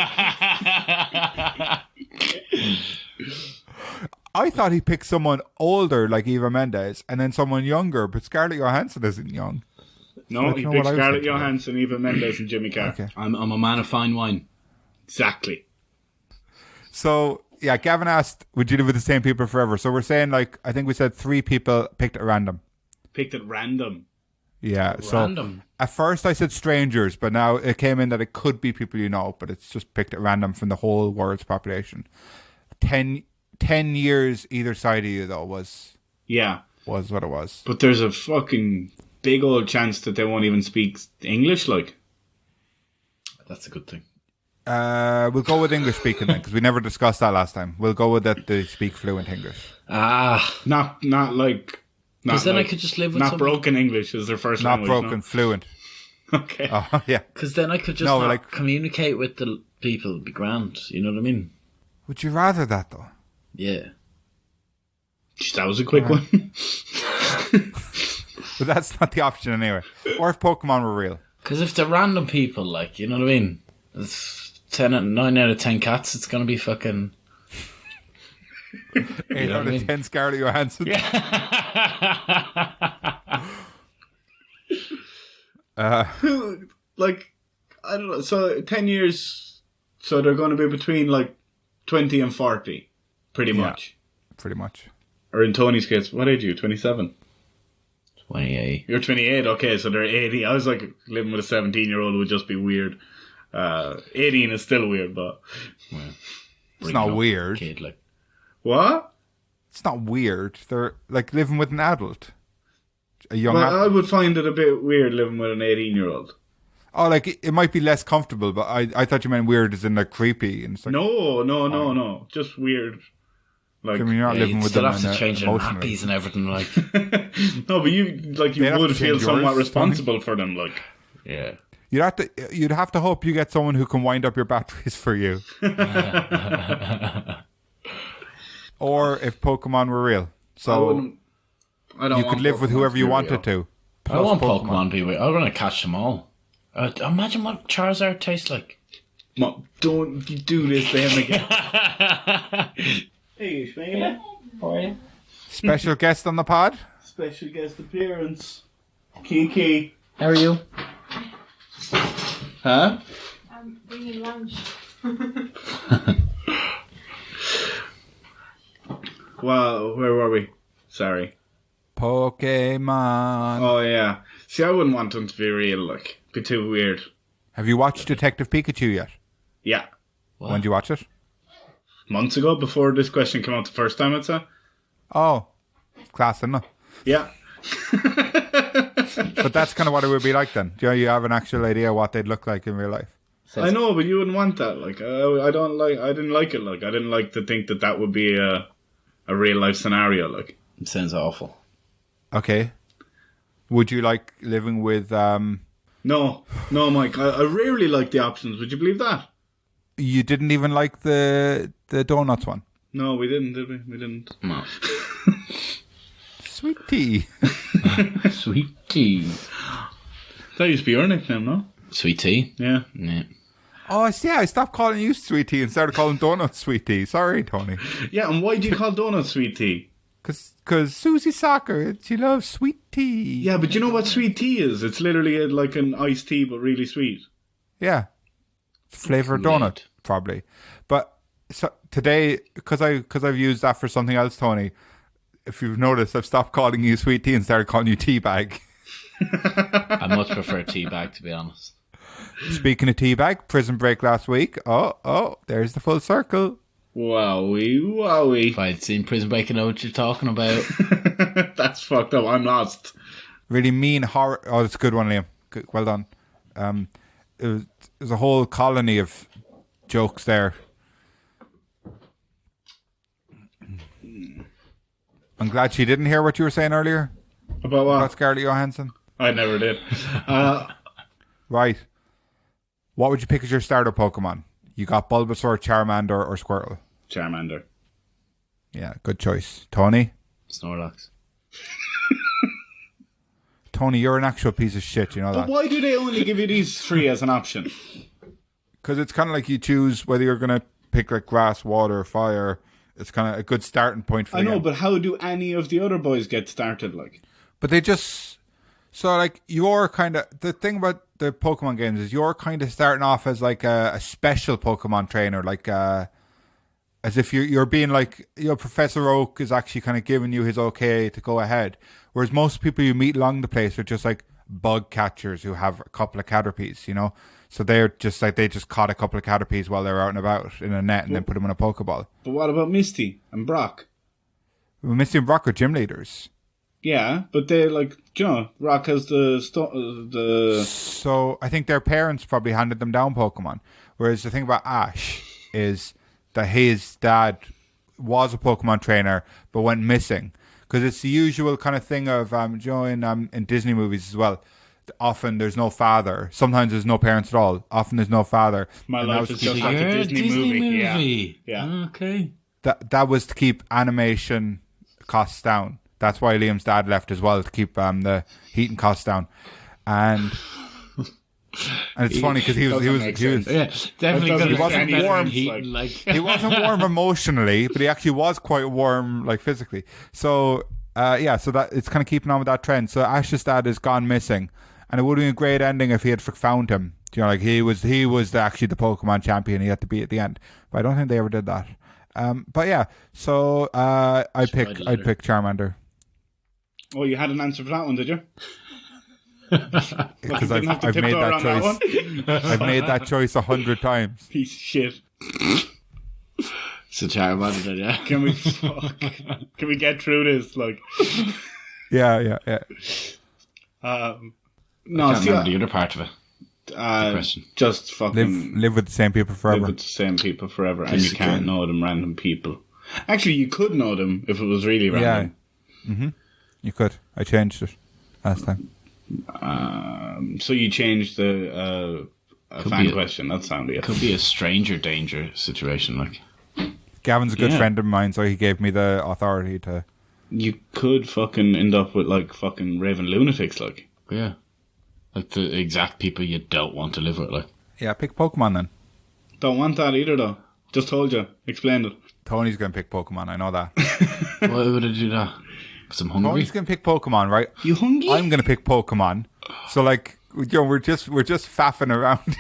I thought he picked someone older like Eva Mendes and then someone younger, but Scarlett Johansson isn't young. No, he picked Scarlett Johansson, Eva Mendes, and Jimmy Carr. Okay. I'm a man of fine wine. Exactly. So, yeah, Gavin asked, would you live with the same people forever? So we're saying, like, I think we said 3 people picked at random. Picked at random. Yeah, so Random. at first I said strangers, but now it came in that it could be people you know, but it's just picked at random from the whole world's population. 10 years either side of you, though, was what it was. But there's a fucking big old chance that they won't even speak English, like. That's a good thing. We'll go with English speaking then, because we never discussed that last time. We'll go with that they speak fluent English. Not like... Because then like, I could just live with not someone. broken English is their first Not language. broken, No? fluent. Okay. Oh, yeah. Because then I could just communicate with the people. It'd be grand. You know what I mean? Would you rather that, though? Yeah. That was a quick one. But that's not the option anyway. Or if Pokemon were real. Because if they're random people, like, you know what I mean? It's 9 out of 10 cats. It's going to be fucking... 8 out of 10 Scarlett Johansson. Like, I don't know. So 10 years, so they're going to be between like 20 and 40, pretty much. Pretty much. Or in Tony's case, what age are you? 27? 28. You're 28, okay, so they're 80. I was like, living with a 17-year-old would just be weird. 18 is still weird, but... It's not weird. Kid, like. What? It's not weird. They're like living with an adult. A young Well, adult. I would find it a bit weird living with an 18-year-old. Oh, like it might be less comfortable, but I thought you meant weird as in like creepy and stuff. No. Just weird. Like, I mean, you're not living with still them have to change their emotionally. nappies and everything, like. no, but you They'd have would to feel change somewhat yours, responsible for them, like. Yeah. You'd have to hope you get someone who can wind up your batteries for you. Or if Pokemon were real. So I don't you could live with whoever you wanted to. I want Pokemon to be weird. I want to catch them all. Imagine what Charizard tastes like. Mom, don't you do this to him again. Hey, Schmegel. How are you? Special guest on the pod? Special guest appearance. Kiki. How are you? Huh? I'm bringing lunch. Well, where were we? Sorry. Pokemon. Oh, yeah. See, I wouldn't want them to be real, like. Be too weird. Have you watched Detective Pikachu yet? Yeah. When did you watch it? Months ago, before this question came out the first time, I'd say. Oh, class, isn't it? Yeah. But that's kind of what it would be like then. Do you have an actual idea what they'd look like in real life? I know, but you wouldn't want that. Like, I didn't like it. Like, I didn't like to think that would be a real life scenario. Like, It sounds awful. Okay. Would you like living with... No, Mike. I rarely like the options. Would you believe that? You didn't even like the donuts one? No, we didn't, did we? We didn't. No. Sweet tea. Sweet tea. That used to be your nickname, no? Sweet tea? Yeah. Yeah. Oh, yeah, I stopped calling you sweet tea and started calling donuts sweet tea. Sorry, Tony. Yeah, and why do you call donuts sweet tea? Because Susie Soccer, she loves sweet tea. Yeah, but you know what sweet tea is? It's literally like an iced tea, but really sweet. Yeah. Flavored donut, probably. But so today, because I've used that for something else, Tony, if you've noticed, I've stopped calling you sweet tea and started calling you tea bag. I much prefer tea bag, to be honest. Speaking of tea bag, prison break last week. Oh, there's the full circle. Wowie. If I'd seen Prison Break, I know what you're talking about. That's fucked up. I'm lost. Really mean horror. Oh, that's a good one, Liam. Good, well done. There's a whole colony of jokes there. I'm glad she didn't hear what you were saying earlier About what? about Scarlett Johansson. I never did. Right. What would you pick as your starter Pokemon? You got Bulbasaur, Charmander, or Squirtle? Charmander. Yeah, good choice. Tony? Snorlax. Tony, you're an actual piece of shit, you know But that? why do they only give you these three as an option? Because it's kind of like you choose whether you're going to pick like grass, water, fire, It's kind of a good starting point for I the know, game. but how do any of the other boys get started? Like, But they just... So, like, you're kind of... The thing about the Pokemon games is you're kind of starting off as, like, a special Pokemon trainer. Like, as if you're being, like... Professor Oak is actually kind of giving you his okay to go ahead. Whereas most people you meet along the place are just, like, bug catchers who have a couple of Caterpies, you know? So they're just, like... They just caught a couple of Caterpies while they were out and about in a net and then put them in a Pokeball. but what about Misty and Brock? Well, Misty and Brock are gym leaders. Yeah, but they like, you know, Rock has the So I think their parents probably handed them down Pokemon. Whereas the thing about Ash is that his dad was a Pokemon trainer but went missing. Because it's the usual kind of thing of, in Disney movies as well. Often there's no father. Sometimes there's no parents at all. Often there's no father. My And life that is was just to like a Disney movie. movie. Yeah. Okay. that was to keep animation costs down. That's why Liam's dad left as well, to keep the heating costs down. And it's funny because he was Yeah, definitely. That doesn't He wasn't make any warm, sense, Like, he wasn't warm emotionally, but he actually was quite warm, like, physically. So so that it's kind of keeping on with that trend. So Ash's dad has gone missing, and it would have been a great ending if he had found him. You know, like he was actually the Pokemon champion. He had to be at the end, but I don't think they ever did that. But yeah, so I'd pick Charmander. Oh, you had an answer for that one, did you? Because Didn't have to I've made tiptoe that around choice. one? I've made that choice 100 times. Piece of shit. it's a Charmander, yeah. Can we get through this? Like, Yeah. no, I can't see, remember the other part of it. question. Just fucking Live with the same people live forever. with the same people forever, and you Basically. can't know them random people. Actually, you could know them if it was really random. You could. I changed it last time. So you changed the fan be a- question. That sounded it. Could be a stranger danger situation, like. Gavin's a good Yeah. friend of mine, so he gave me the authority to... You could fucking end up with like fucking raving lunatics, like. Yeah. Like the exact people you don't want to live with, like. Yeah, pick Pokemon then. Don't want that either, though. Just told you. Explained it. Tony's going to pick Pokemon, I know that. Why would I do that? Because I'm hungry. Tony's going to pick Pokemon, right? You hungry? I'm going to pick Pokemon. So, like, we're just faffing around.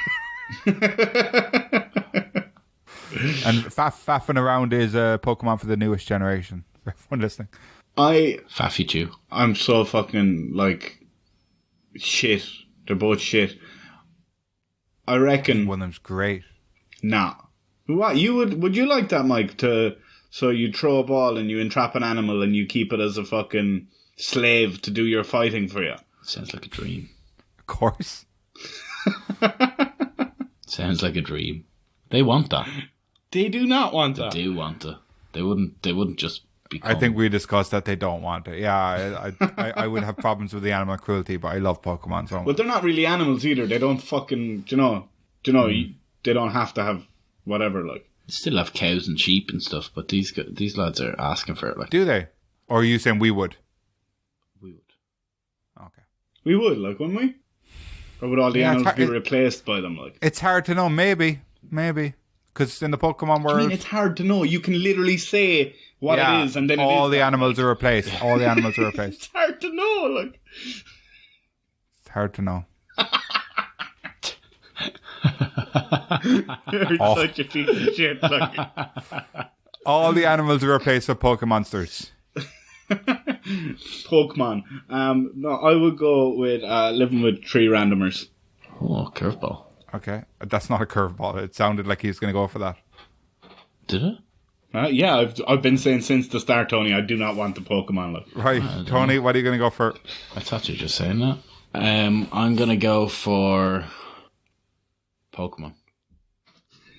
And faffing around is Pokemon for the newest generation. For everyone listening. Faffy Chew. I'm so fucking like shit. They're both shit. I reckon. One of them's great. Nah. What would you like that, Mike? So you throw a ball and you entrap an animal and you keep it as a fucking slave to do your fighting for you. Sounds like a dream. Of course. Sounds like a dream. They want that. They do not want that. They do want it. They wouldn't just become... I think we discussed that they don't want it. Yeah, I would have problems with the animal cruelty, but I love Pokemon so much. But they're not really animals either. They don't fucking, they don't have to have whatever, like. They still have cows and sheep and stuff, but these lads are asking for it, like. Do they? Or are you saying we would? We would. Okay. We would, like, wouldn't we? Or would all the Yeah, animals be replaced by them, like? It's hard to know. Maybe. Because in the Pokemon world... I mean, it's hard to know. You can literally say what it is, and then all it is the that, animals like. are replaced. All the animals are replaced. It's hard to know, like. It's hard to know. You're such a piece of shit, like. All the animals are replaced with Pokemonsters. Pokemon. No, I would go with living with 3 randomers. Oh, curveball. Okay. That's not a curveball. It sounded like he was going to go for that. Did it? Yeah, I've been saying since the start, Tony, I do not want the Pokemon, like. Right. Tony, what are you going to go for? I thought you were just saying that. I'm going to go for Pokemon.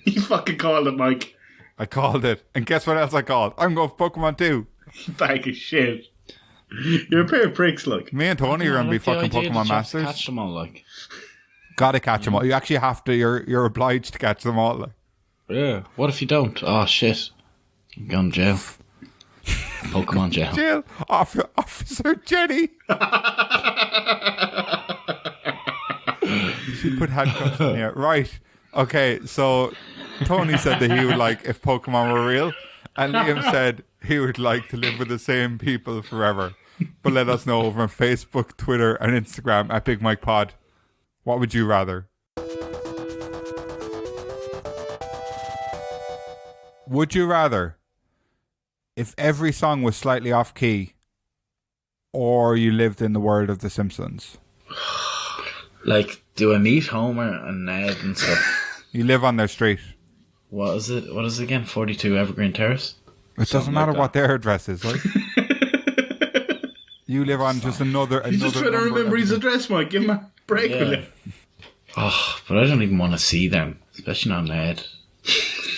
You fucking called it, Mike. I called it. And guess what else I called? I'm going for Pokemon too. Bag of shit. You're a pair of pricks, like. Me and Tony are going to be fucking Pokemon masters. Catch them all, like. Gotta catch them all. You actually have to. You're obliged to catch them all. Like. Yeah. What if you don't? Oh, shit. I'm going to jail. Pokemon jail. Jill, Officer Jenny. She put handcuffs on you. Right. Okay, so Tony said that he would like if Pokemon were real. And Liam said he would like to live with the same people forever. But let us know over on Facebook, Twitter, and Instagram at Big Mike Pod. What would you rather? Would you rather if every song was slightly off key, or you lived in the world of The Simpsons? Like, do I meet Homer and Ned and stuff? You live on their street. What is it? What is it again? 42 Evergreen Terrace? It doesn't matter like what their address is, right? You live on just another. He's just trying to remember his address, Mike. Give him a break with it. Oh, but I don't even want to see them, especially not Ned.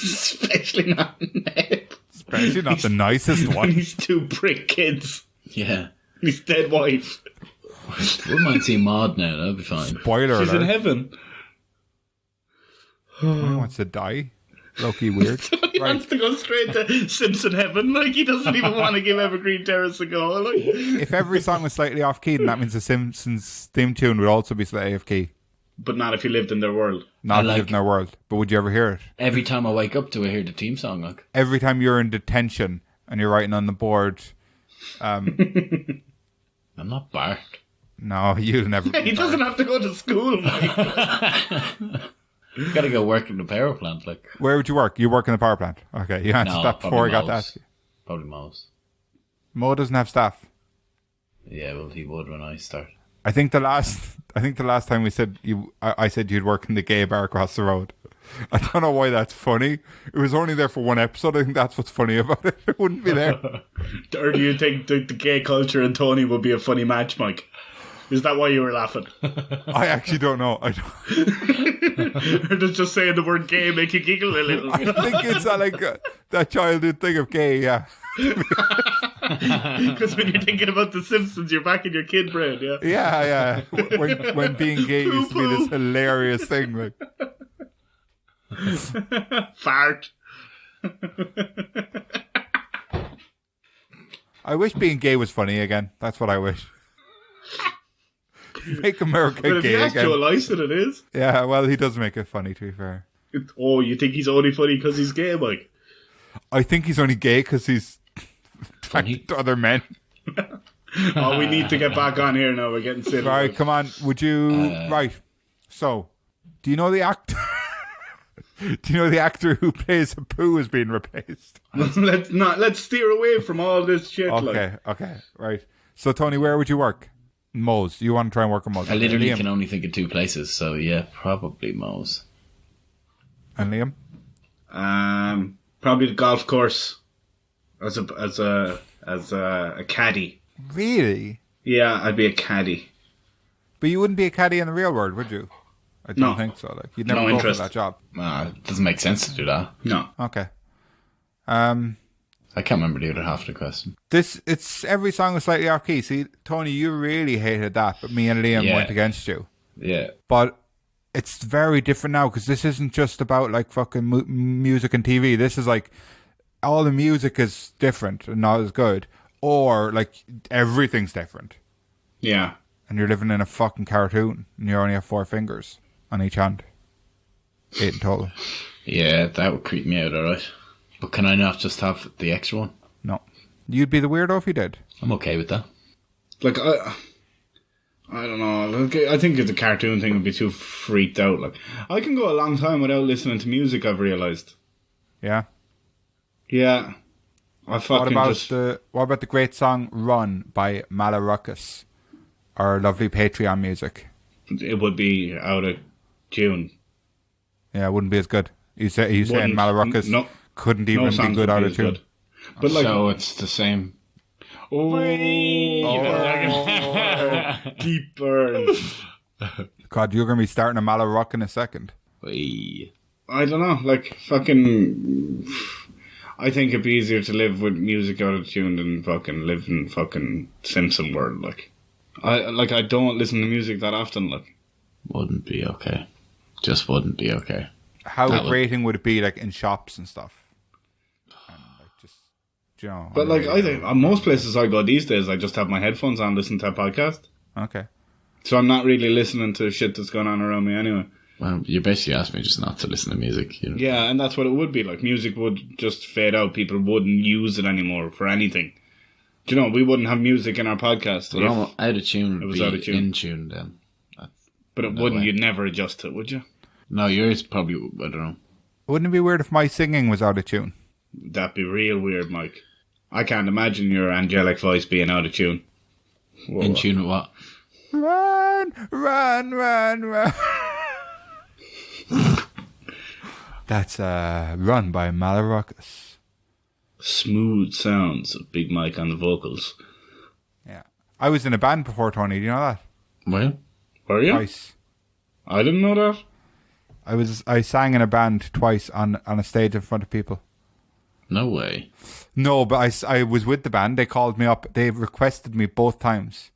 Especially not Ned. Especially not the nicest one. He's 2 prick kids. Yeah. His dead wife. Wouldn't mind seeing Maud now, that'll be fine. Spoiler She's alert. in heaven. He wants to die. Low-key weird. He wants to go straight to Simpson heaven. Like, he doesn't even want to give Evergreen Terrace a go. Like. If every song was slightly off-key, then that means the Simpsons theme tune would also be slightly off-key. But not if you lived in their world. Not if you lived in their world. But would you ever hear it? Every time I wake up, do I hear the theme song? Like, Every time you're in detention and you're writing on the board... I'm not Bart. No, you'll never be He doesn't have to go to school, Mike. Gotta go work in the power plant, like. Where would you work? You work in the power plant. Okay, you answered that before I got to ask you. Probably Mo's. Mo doesn't have staff. Yeah, well, he would when I start. I think the last time we said I said you'd work in the gay bar across the road. I don't know why that's funny. It was only there for one episode. I think that's what's funny about it. It wouldn't be there. Or do you think the gay culture and Tony would be a funny match, Mike? Is that why you were laughing? I actually don't know. I don't. Or does just saying the word gay make you giggle a little? I think it's that childhood thing of gay. Yeah. Because when you're thinking about The Simpsons, you're back in your kid brain, yeah? Yeah. When being gay used to be this hilarious thing. Like. Fart. I wish being gay was funny again. That's what I wish. Make America But if gay you again. actualise it, it is. Yeah, well, he does make it funny, to be fair. Oh, you think he's only funny because he's gay, Mike? I think he's only gay because he's attracted to other men. Oh, we need to get back on here now. We're getting silly. Right, come on. Would you... right. So, do you know the actor... do you know the actor who plays Apu is being replaced? Let's steer away from all this shit. Okay, right. So, Tony, where would you work? Mo's. You want to try and work at Mo's? I literally Liam. can only think of 2 places, so yeah, probably Mo's. And Liam? Probably the golf course as a caddy. Really? Yeah, I'd be a caddy. But you wouldn't be a caddy in the real world, would you? I don't think so. Like, you'd never No go interest. for that job. It doesn't make sense to do that. No. Okay. I can't remember the other half of the question. It's every song is slightly off key. See, Tony, you really hated that, but me and Liam went against you. Yeah. But it's very different now because this isn't just about like fucking music and TV. This is like all the music is different and not as good, or like everything's different. Yeah. And you're living in a fucking cartoon, and you only have 4 fingers on each hand, 8 in total. Yeah, that would creep me out, alright. But can I not just have the extra one? No, you'd be the weirdo if you did. I'm okay with that. Like, I don't know. Like, I think the cartoon thing would be too freaked out. Like, I can go a long time without listening to music, I've realised. Yeah. Yeah. I fucking What about the great song "Run" by Malaruckus, or lovely Patreon music? It would be out of tune. Yeah, it wouldn't be as good. You saying Malaruckus couldn't even be good out of tune? But like, so it's the same. oh, deep burn. God, you're going to be starting a Malaruck in a second. Wee. I don't know. Like, fucking. I think it'd be easier to live with music out of tune than fucking live in fucking Simpson world. Like, I don't listen to music that often. Like, Wouldn't be okay. Just wouldn't be okay. How grating would it be like in shops and stuff? And like just, you know. but like, I think on most places I go these days, I just have my headphones on, listen to a podcast. Okay. So I'm not really listening to shit that's going on around me anyway. Well, you basically asked me just not to listen to music. You know? Yeah, and that's what it would be like. Music would just fade out. People wouldn't use it anymore for anything. Do you know, we wouldn't have music in our podcast. But almost out of tune would be out of tune. in tune then. But it wouldn't. You'd never adjust it, would you? No, yours probably, I don't know. Wouldn't it be weird if my singing was out of tune? That'd be real weird, Mike. I can't imagine your angelic voice being out of tune. Whoa. In tune with what? Run, run, run, run. That's Run by Malaruckus. Smooth sounds of Big Mike on the vocals. Yeah. I was in a band before, Tony. Do you know that? Well, Were you? Twice. I didn't know that. I sang in a band twice on a stage in front of people. no way. No, but I was with the band. They called me up. They requested me both times.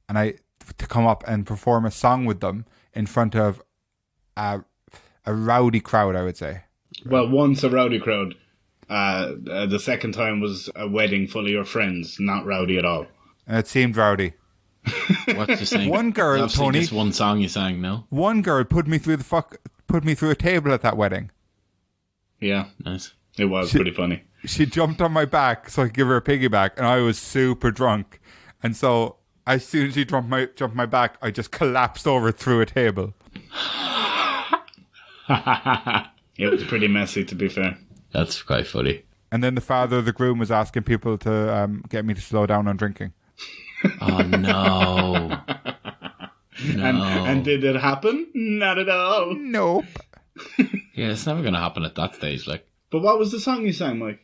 And to come up and perform a song with them in front of a rowdy crowd, I would say. Well, once a rowdy crowd. The second time was a wedding full of your friends, not rowdy at all. And it seemed rowdy. What's you saying? One girl, Obviously Tony. just one song you sang, no? One girl put me through a table at that wedding. Yeah, Nice. it was pretty funny. She jumped on my back so I could give her a piggyback, and I was super drunk. And so as soon as she jumped my back, I just collapsed over through a table. It was pretty messy, to be fair. That's quite funny. And then the father of the groom was asking people to get me to slow down on drinking. Oh, no. No. And did it happen? Not at all. Nope. Yeah, it's never going to happen at that stage. Like, But what was the song you sang, Mike?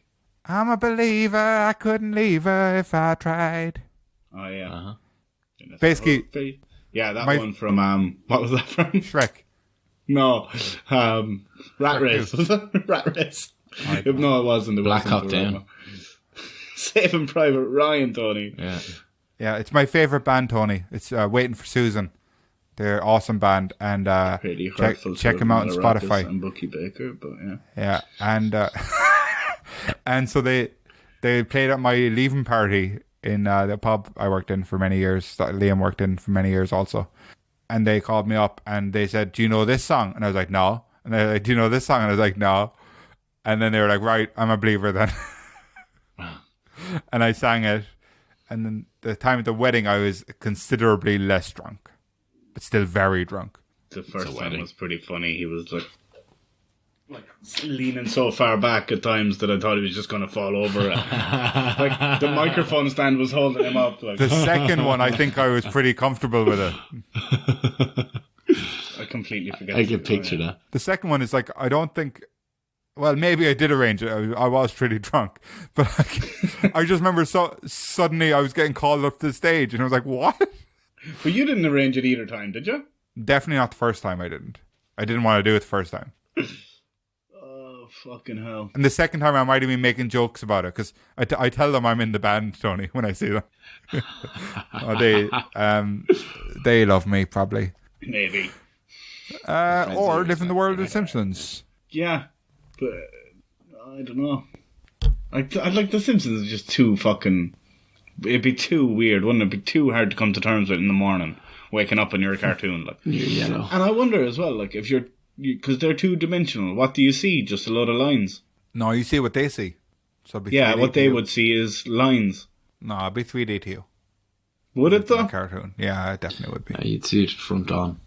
I'm a believer, I couldn't leave her if I tried. Oh, yeah. uh-huh. Basically, Yeah, that my- one from, what was that from? Shrek. No, Rat Race. Was it? Rat Race. No, it wasn't. It Black wasn't Hawk the right Down. one. Saving Private Ryan, Tony. Yeah. Yeah, it's my favourite band, Tony. It's Waiting for Susan. They're an awesome band. And Pretty check hurtful them to out on Malaruckus Spotify. and Bucky Baker, but yeah. Yeah, and and so they played at my leaving party in the pub I worked in for many years, that Liam worked in for many years also. And they called me up and they said, "Do you know this song?" And I was like, "No." And they're like, "Do you know this song?" And I was like, "No." And then they were like, "Right, I'm a believer then." And I sang it. And then the time of the wedding, I was considerably less drunk, but still very drunk. The first time wedding. was pretty funny. He was like leaning so far back at times that I thought he was just going to fall over. Like the microphone stand was holding him up. Like The second one, I think I was pretty comfortable with it. I completely forget. I can picture that. The second one is like, I don't think, well, maybe I did arrange it. I was pretty drunk. But like, I just remember suddenly I was getting called up to the stage and I was like, what? But you didn't arrange it either time, did you? Definitely not the first time I didn't. I didn't want to do it the first time. Oh, fucking hell. And the second time I might have been making jokes about it because I tell them I'm in the band, Tony, when I see them. They love me probably. Maybe. Or live in the world of The Simpsons. Yeah. But I don't know. I like The Simpsons is just too fucking... It'd be too weird, wouldn't it? It'd be too hard to come to terms with in the morning, waking up and you're a cartoon. Like. You're yellow. And I wonder as well, like, if because they're two-dimensional, what do you see? Just a load of lines. No, you see what they see. So it'd be Yeah, 3D what to they you. would see is lines. No, it'd be 3D to you. Would it, A though? cartoon. Yeah, it definitely would be. You'd see it front on.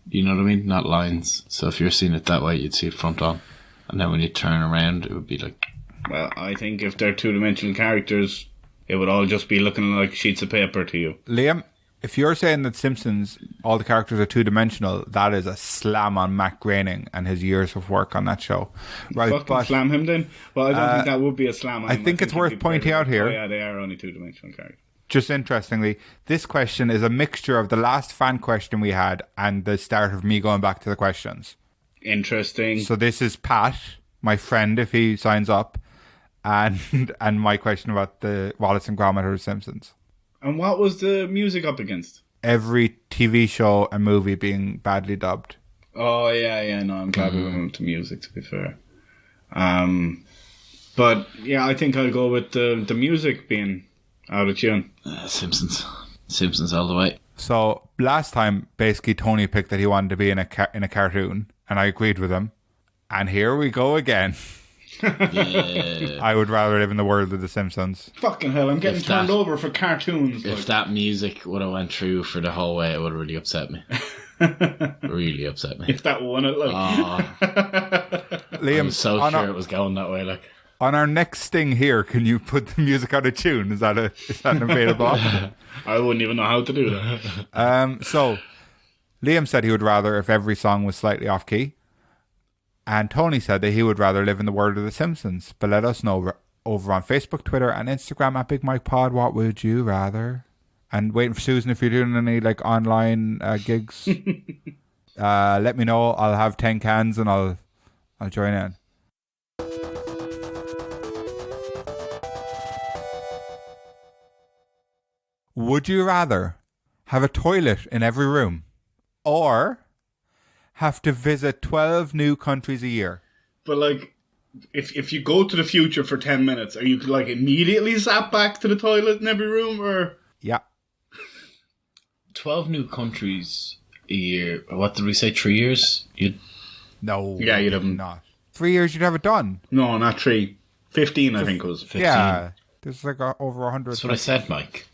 You know what I mean? Not lines. So if you're seeing it that way, you'd see it front on. And then when you turn around, it would be like... Well, I think if they're two-dimensional characters, it would all just be looking like sheets of paper to you. Liam, if you're saying that Simpsons, all the characters are two-dimensional, that is a slam on Matt Groening and his years of work on that show. Right, Fucking but slam him then? Well, I don't think that would be a slam on I him. think it's worth people pointing are out like, here- Oh, yeah, they are only two-dimensional characters. just interestingly, this question is a mixture of the last fan question we had and the start of me going back to the questions. Interesting. So this is Pat, my friend, if he signs up, and my question about the Wallace and Gromit or The Simpsons. And what was the music up against? Every TV show and movie being badly dubbed. Oh, yeah, no, I'm glad we went to music, to be fair. But, yeah, I think I'll go with the music being out of tune. Simpsons. Simpsons all the way. So last time, basically, Tony picked that he wanted to be in a cartoon, and I agreed with him. And here we go again. Yeah. I would rather live in the world of The Simpsons. Fucking hell, I'm getting turned over for cartoons. If that music would have went through for the whole way, it would have really upset me. Really upset me. If that won it, like. Liam, I'm so sure it was going that way. Like, on our next sting here, can you put the music out of tune? Is that an available option? I wouldn't even know how to do that. So Liam said he would rather if every song was slightly off key. And Tony said that he would rather live in the world of The Simpsons. But let us know over on Facebook, Twitter, and Instagram at Big Mike Pod. What would you rather? And waiting for Susan if you're doing any like online gigs. Let me know. I'll have 10 cans and I'll join in. Would you rather have a toilet in every room or have to visit 12 new countries a year? But, like, if you go to the future for 10 minutes, are you, like, immediately zapped back to the toilet in every room, or...? Yeah. 12 new countries a year. What did we say, 3 years? No. Yeah, you'd have not. 3 years, you'd have it done. No, not 3. 15, I think it was. 15. Yeah. There's like over 100. That's what I said, Mike.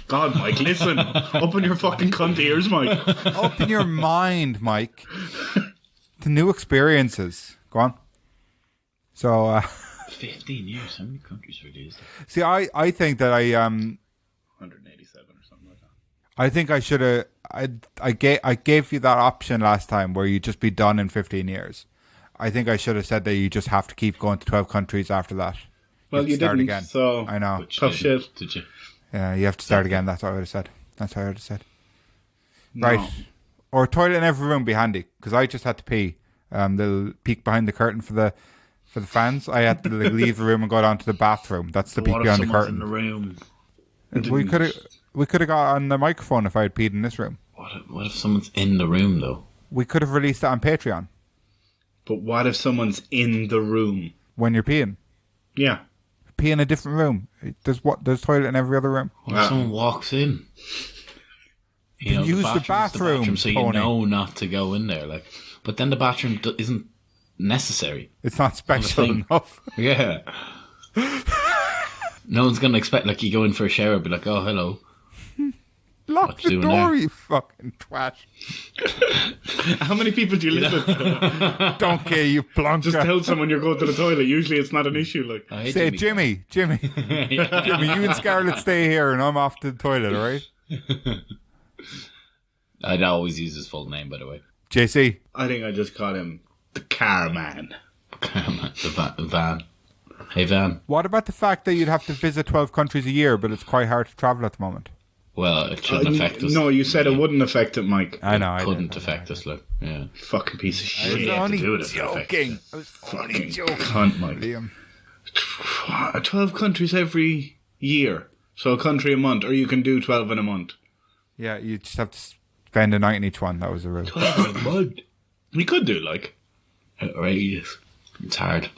God, Mike, listen. Open your fucking cunt ears, Mike. Open your mind, Mike. To new experiences. Go on. So, 15 years? How many countries were these? see, I think that 187 or something like that. I think I should have. I gave you that option last time where you just be done in 15 years. I think I should have said that you just have to keep going to 12 countries after that. Well, you start didn't, again. so... I know. Tough shit. Did you? Yeah, you have to start again. That's what I would have said. That's what I would have said. No. Right. Or a toilet in every room be handy, because I just had to pee. Little peek behind the curtain for the fans. I had to like, leave the room and go down to the bathroom. That's the peek What if behind the someone's curtain. in the room? We could have got on the microphone if I had peed in this room. What if someone's in the room, though? We could have released that on Patreon But what if someone's in the room? when you're peeing. Yeah. Pee in a different room. There's toilet in every other room. What if someone walks in? You know, Use the bathroom's bathroom, so you Tony. know not to go in there. Like, but then the bathroom isn't necessary. It's not special thing. enough. Yeah. No one's gonna expect like you go in for a shower, be like, "Oh, hello." Lock What you the doing door, there? you fucking twat. How many people do you live with? Don't care, you plonker. Just tell someone you're going to the toilet. Usually it's not an issue. Like, I hate Say, Jimmy. Jimmy, you and Scarlett stay here and I'm off to the toilet, alright? I'd always use his full name, by the way. JC. I think I just called him the car man. The van. Hey, Van. What about the fact that you'd have to visit 12 countries a year, but it's quite hard to travel at the moment? Well, it shouldn't affect us. No, you said it wouldn't affect it, Mike. I know. I couldn't did. affect us, like, yeah. Fucking piece of I shit. was Yeah, to only do it if it affects joking. us. I was Fucking only joking. cunt, Mike. Liam. 12 countries every year. So a country a month, or you can do 12 in a month. Yeah, you just have to spend a night in each one. That was the rule. We could do, like. Outrageous. It's hard.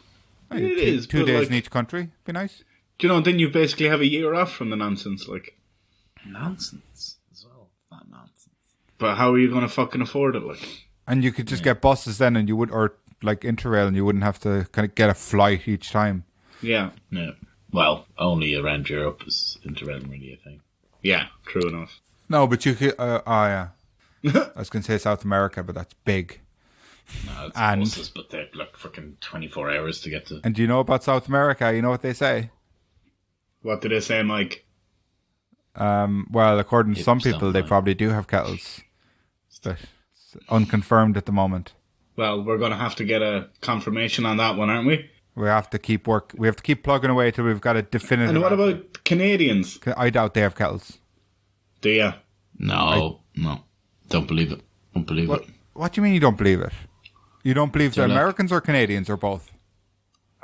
It is, Two but, days like- in each country. Be nice. Do you know, then you basically have a year off from the nonsense, like. Nonsense as well. Not nonsense. But how are you going to fucking afford it, like? And you could just get buses then, and you would, or like Interrail, and you wouldn't have to kind of get a flight each time. Yeah. Yeah. Well, only around Europe is Interrail really a thing. Yeah, true enough. No, but you could. Yeah. I was going to say South America, but that's big. No, it's And- buses, but they're like fucking 24 hours to get to. And do you know about South America? You know what they say? What did they say, Mike? Well, according to some Hips people, don't they mind. probably do have kettles. But it's unconfirmed at the moment. Well, we're going to have to get a confirmation on that one, aren't we? We have to keep We have to keep plugging away till we've got a definitive. And what answer. about Canadians? I doubt they have kettles. Do you? No. Don't believe it. Don't believe What? it. What do you mean you don't believe it? You don't believe They're the like- Americans or Canadians or both?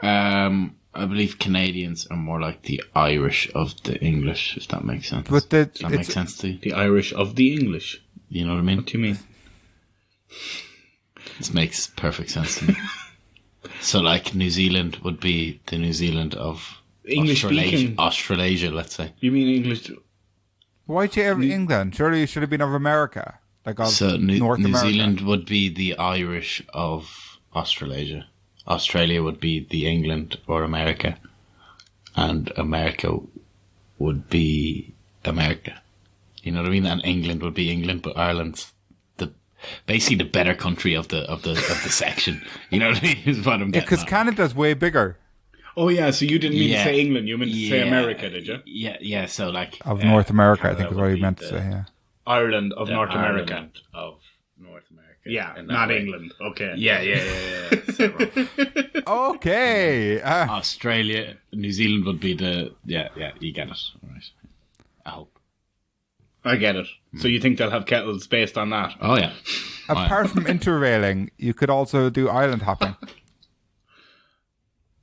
I believe Canadians are more like the Irish of the English, if that makes sense. But Does that make sense to you? The Irish of the English. You know what I mean? What do you mean? This makes perfect sense to me. So, like, New Zealand would be the New Zealand of English speaking. Australasia, let's say. You mean English? Why'd you ever England? Surely you should have been of America. Like of So North New America. Zealand would be the Irish of Australasia. Australia would be the England or America. And America would be America. You know what I mean? And England would be England, but Ireland's basically the better country of the section. You know what I mean? Is what I'm Yeah, getting because at. Canada's way bigger. Oh yeah, so you didn't mean to Yeah. say England, you meant to say America, did you? Yeah. So like Of North America, I Canada think is would what he be meant to say, yeah. Ireland of the North Ireland America. of North America. Yeah, in that not way. England. Okay. Yeah. So wrong. Okay. Australia, New Zealand would be the you get it. All right. I hope. I get it. So you think they'll have kettles based on that? Oh yeah. Apart from interrailing, you could also do island hopping.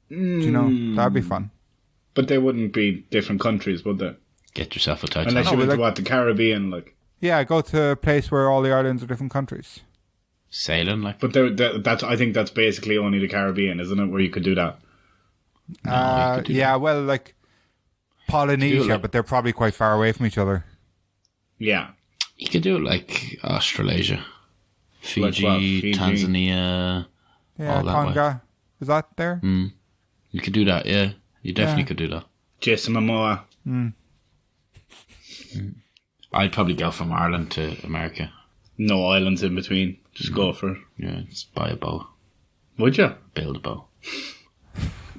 Do you know? That'd be fun. But they wouldn't be different countries, would they? Get yourself a Titanic. Unless you went but to what, the Caribbean, like. Yeah, go to a place where all the islands are different countries. Sailing like. But that's I think that's basically only the Caribbean, isn't it? Where you could do that. you could do Yeah, well, like Polynesia, like- but they're probably quite far away from each other. Yeah. You could do it like Australasia, Fiji, Like what? Fiji? Tanzania. Yeah, All that Tonga. Is that there? You could do that. Yeah, you definitely Yeah. could do that. Jason Momoa. I'd probably go from Ireland to America. No islands in between. Just go for it. Yeah, just buy a boat, Would you? build a boat.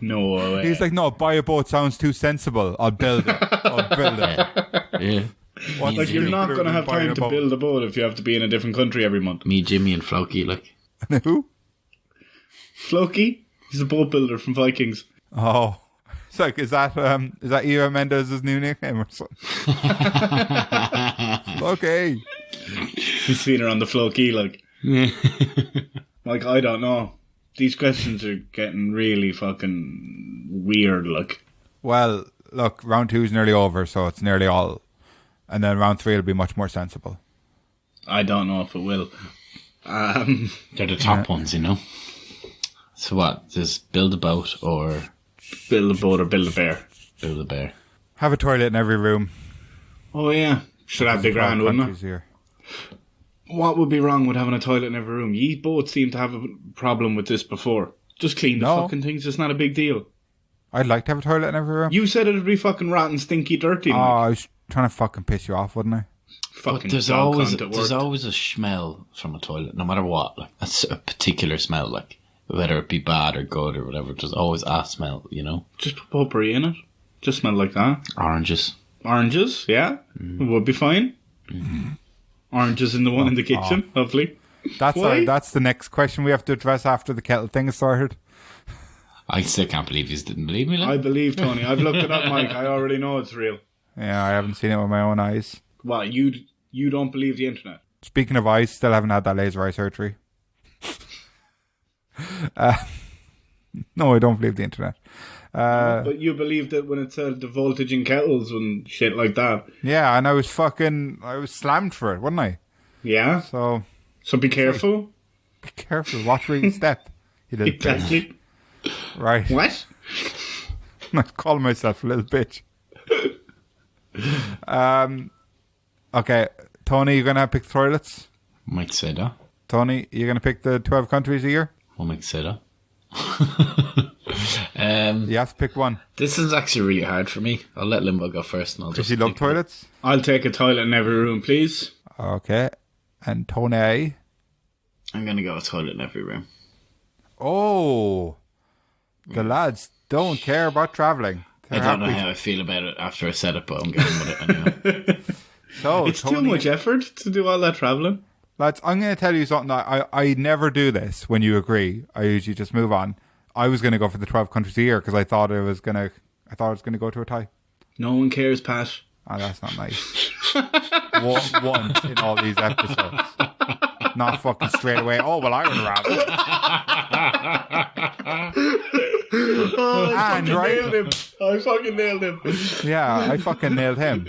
No way. He's like, no, buy a boat sounds too sensible. I'll build it. I'll build it. Yeah. What's Like, you're not going to have buying time a to boat? build a boat if you have to be in a different country every month. Me, Jimmy, and Floki. Like, Who? Floki? He's a boat builder from Vikings. Oh. It's like, is that Eva Mendes' new nickname or something? Okay. You've seen her on the Floki, like. Like, I don't know. These questions are getting really fucking weird, like. Well, look, round 2 is nearly over, so it's nearly all. And then round 3 will be much more sensible. I don't know if it will. they're the top ones, you know. So what? Just build a boat or Build a boat or build a bear. build a bear. Have a toilet in every room. Oh, yeah. Should have be grand, wouldn't it? Countries here. What would be wrong with having a toilet in every room? Ye both seem to have a problem with this before. Just clean the No. fucking things. It's not a big deal. I'd like to have a toilet in every room. You said it'd be fucking rotten, stinky, dirty. Oh, I was trying to fucking piss you off, wouldn't I? fucking There's dog always cunt at there's work. always a smell from a toilet, no matter what. Like that's a particular smell, like whether it be bad or good or whatever. There's always a smell, you know. Just put potpourri in it. Just smell like that. Oranges. Oranges, yeah. It would be fine. Oranges in the one in the kitchen, lovely. Why? That's the next question we have to address after the kettle thing is sorted. I still can't believe you didn't believe me. Like. I believe, Tony. I've looked it up, Mike. I already know it's real. Yeah, I haven't seen it with my own eyes. What, you don't believe the internet? Speaking of eyes, still haven't had that laser eye surgery. No, I don't believe the internet. But you believe that when it said the voltage in kettles and shit like that. Yeah, and I was slammed for it, wasn't I? Yeah? So So be careful. be careful, watch where you step. You little bitch. Exactly. Right. What? I'm calling myself a little bitch. Okay, Tony, you're gonna pick toilets. Might say that. Tony, you're gonna pick the 12 countries a year. I might say that. You have to pick one. This is actually really hard for me. I'll let Limbo go first, and I'll Does just. he love think- toilets? I'll take a toilet in every room, please. Okay, and Tony. I'm gonna go a toilet in every room. Oh, the lads don't care about traveling. I don't know how I feel about it after I said it, but I'm going with it anyway. So It's Tony, too much effort to do all that travelling. lads, I'm going to tell you something. I never do this when you agree. I usually just move on. I was going to go for the 12 countries a year because I thought it was going to go to a tie. No one cares, Pat. Oh, that's not nice. Once in all these episodes. Not fucking straight away. Oh, well, I would rather. And, right? Nailed him. I fucking nailed him. Yeah, I fucking nailed him.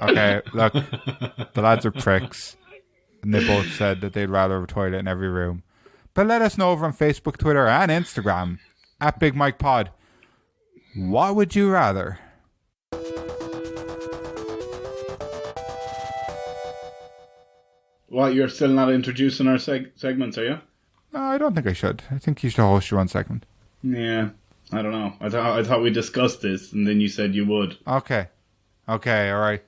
Okay, look. The lads are pricks. And they both said that they'd rather have a toilet in every room. But let us know over on Facebook, Twitter, and Instagram at Big Mike Pod. What would you rather? What, you're still not introducing our segments, are you? No, I don't think I should. I think you should host your own segment. Yeah, I don't know. I thought we discussed this, and then you said you would. Okay, all right.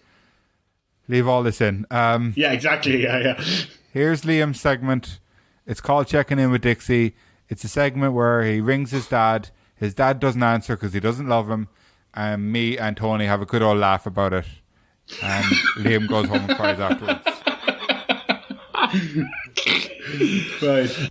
Leave all this in. Yeah, exactly. Yeah. Here's Liam's segment. It's called Checking In with Dixie. It's a segment where he rings his dad. His dad doesn't answer because he doesn't love him. And me and Tony have a good old laugh about it. And Liam goes home and cries afterwards. Right.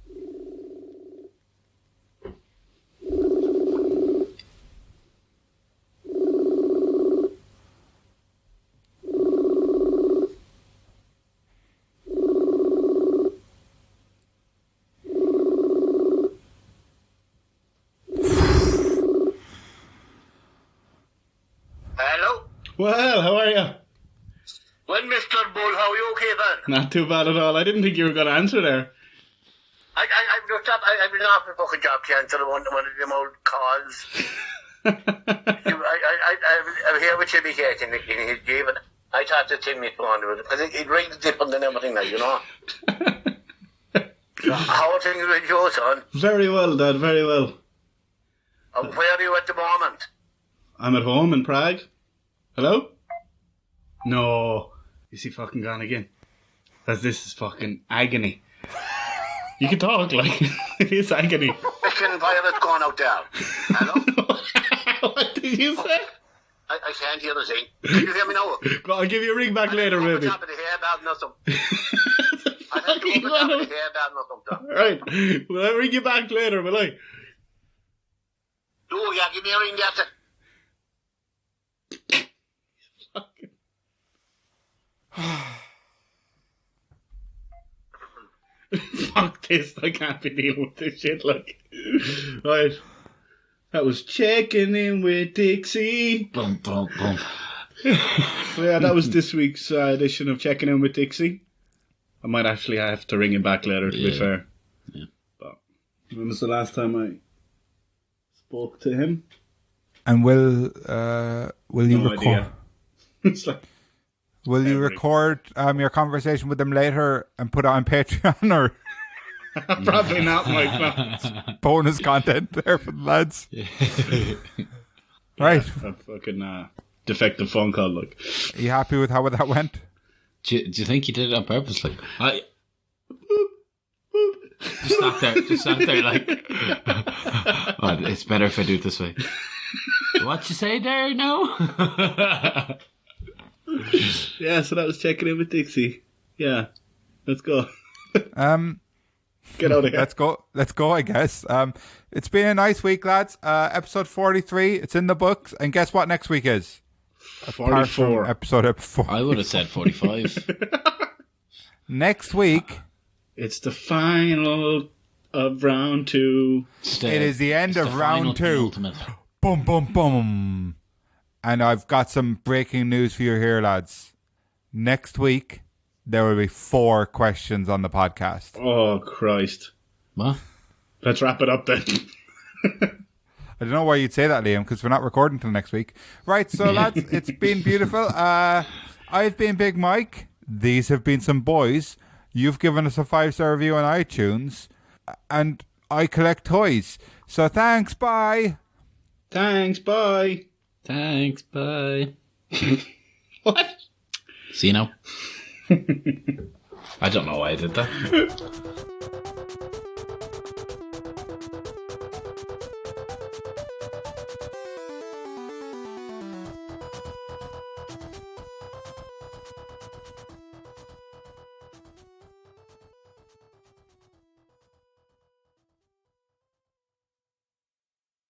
Hello? Well, how are you? Well, Mr. Bull, how are you okay, man? Not too bad at all. I didn't think you were going to answer there. I've been off my fucking job cancelled one of them old calls. I'm here with Jimmy Cake and he's giving. I thought the Timmy phone because he'd ring the dip and everything now, you know. How are things with you, son? Very well, Dad, very well. Where are you at the moment? I'm at home in Prague. Hello? No. Is he fucking gone again? This is fucking agony. You can talk, like, it is agony. Mission Violet going out there. Hello? What did you say? I can't hear the thing. Can you hear me now? Well, I'll give you a ring back later, maybe. Top of the hair band or something. I have to go top of the hair band or something. Right. Well, I'll ring you back later, will I? Oh, yeah, give me a ring, that's it. Fuck this, I can't be dealing with this shit, like. Right. That was Checking In with Dixie. Boom, boom, boom. So yeah, that was this week's edition of Checking In with Dixie. I might actually have to ring him back later, to be fair. Yeah. But when was the last time I spoke to him? And will you No record? idea. It's like, Will you record your conversation with them later and put it on Patreon or probably not, Mike. No. bonus content there for the lads? Right. A fucking defective phone call, like. Are you happy with how that went? Do you think he did it on purpose? Like, just sat there like, oh, it's better if I do it this way. What you say there now? Yeah, so that was Checking In with Dixie. Yeah, let's go. Get out of here. Let's go, I guess. It's been a nice week, lads. Episode 43, it's in the books. And guess what next week is? Apart from 44. episode 4. I would have said 45. Next week, It's the final of round 2. it is the end of round 2. Penultimate. Boom, boom, boom. And I've got some breaking news for you here, lads. Next week, there will be 4 questions on the podcast. Oh, Christ. What? Let's wrap it up then. I don't know why you'd say that, Liam, because we're not recording till next week. Right, so lads, it's been beautiful. I've been Big Mike. These have been some boys. You've given us a 5-star review on iTunes. And I collect toys. So thanks, bye. Thanks, bye. Thanks, bye. What? See you now. I don't know why I did that.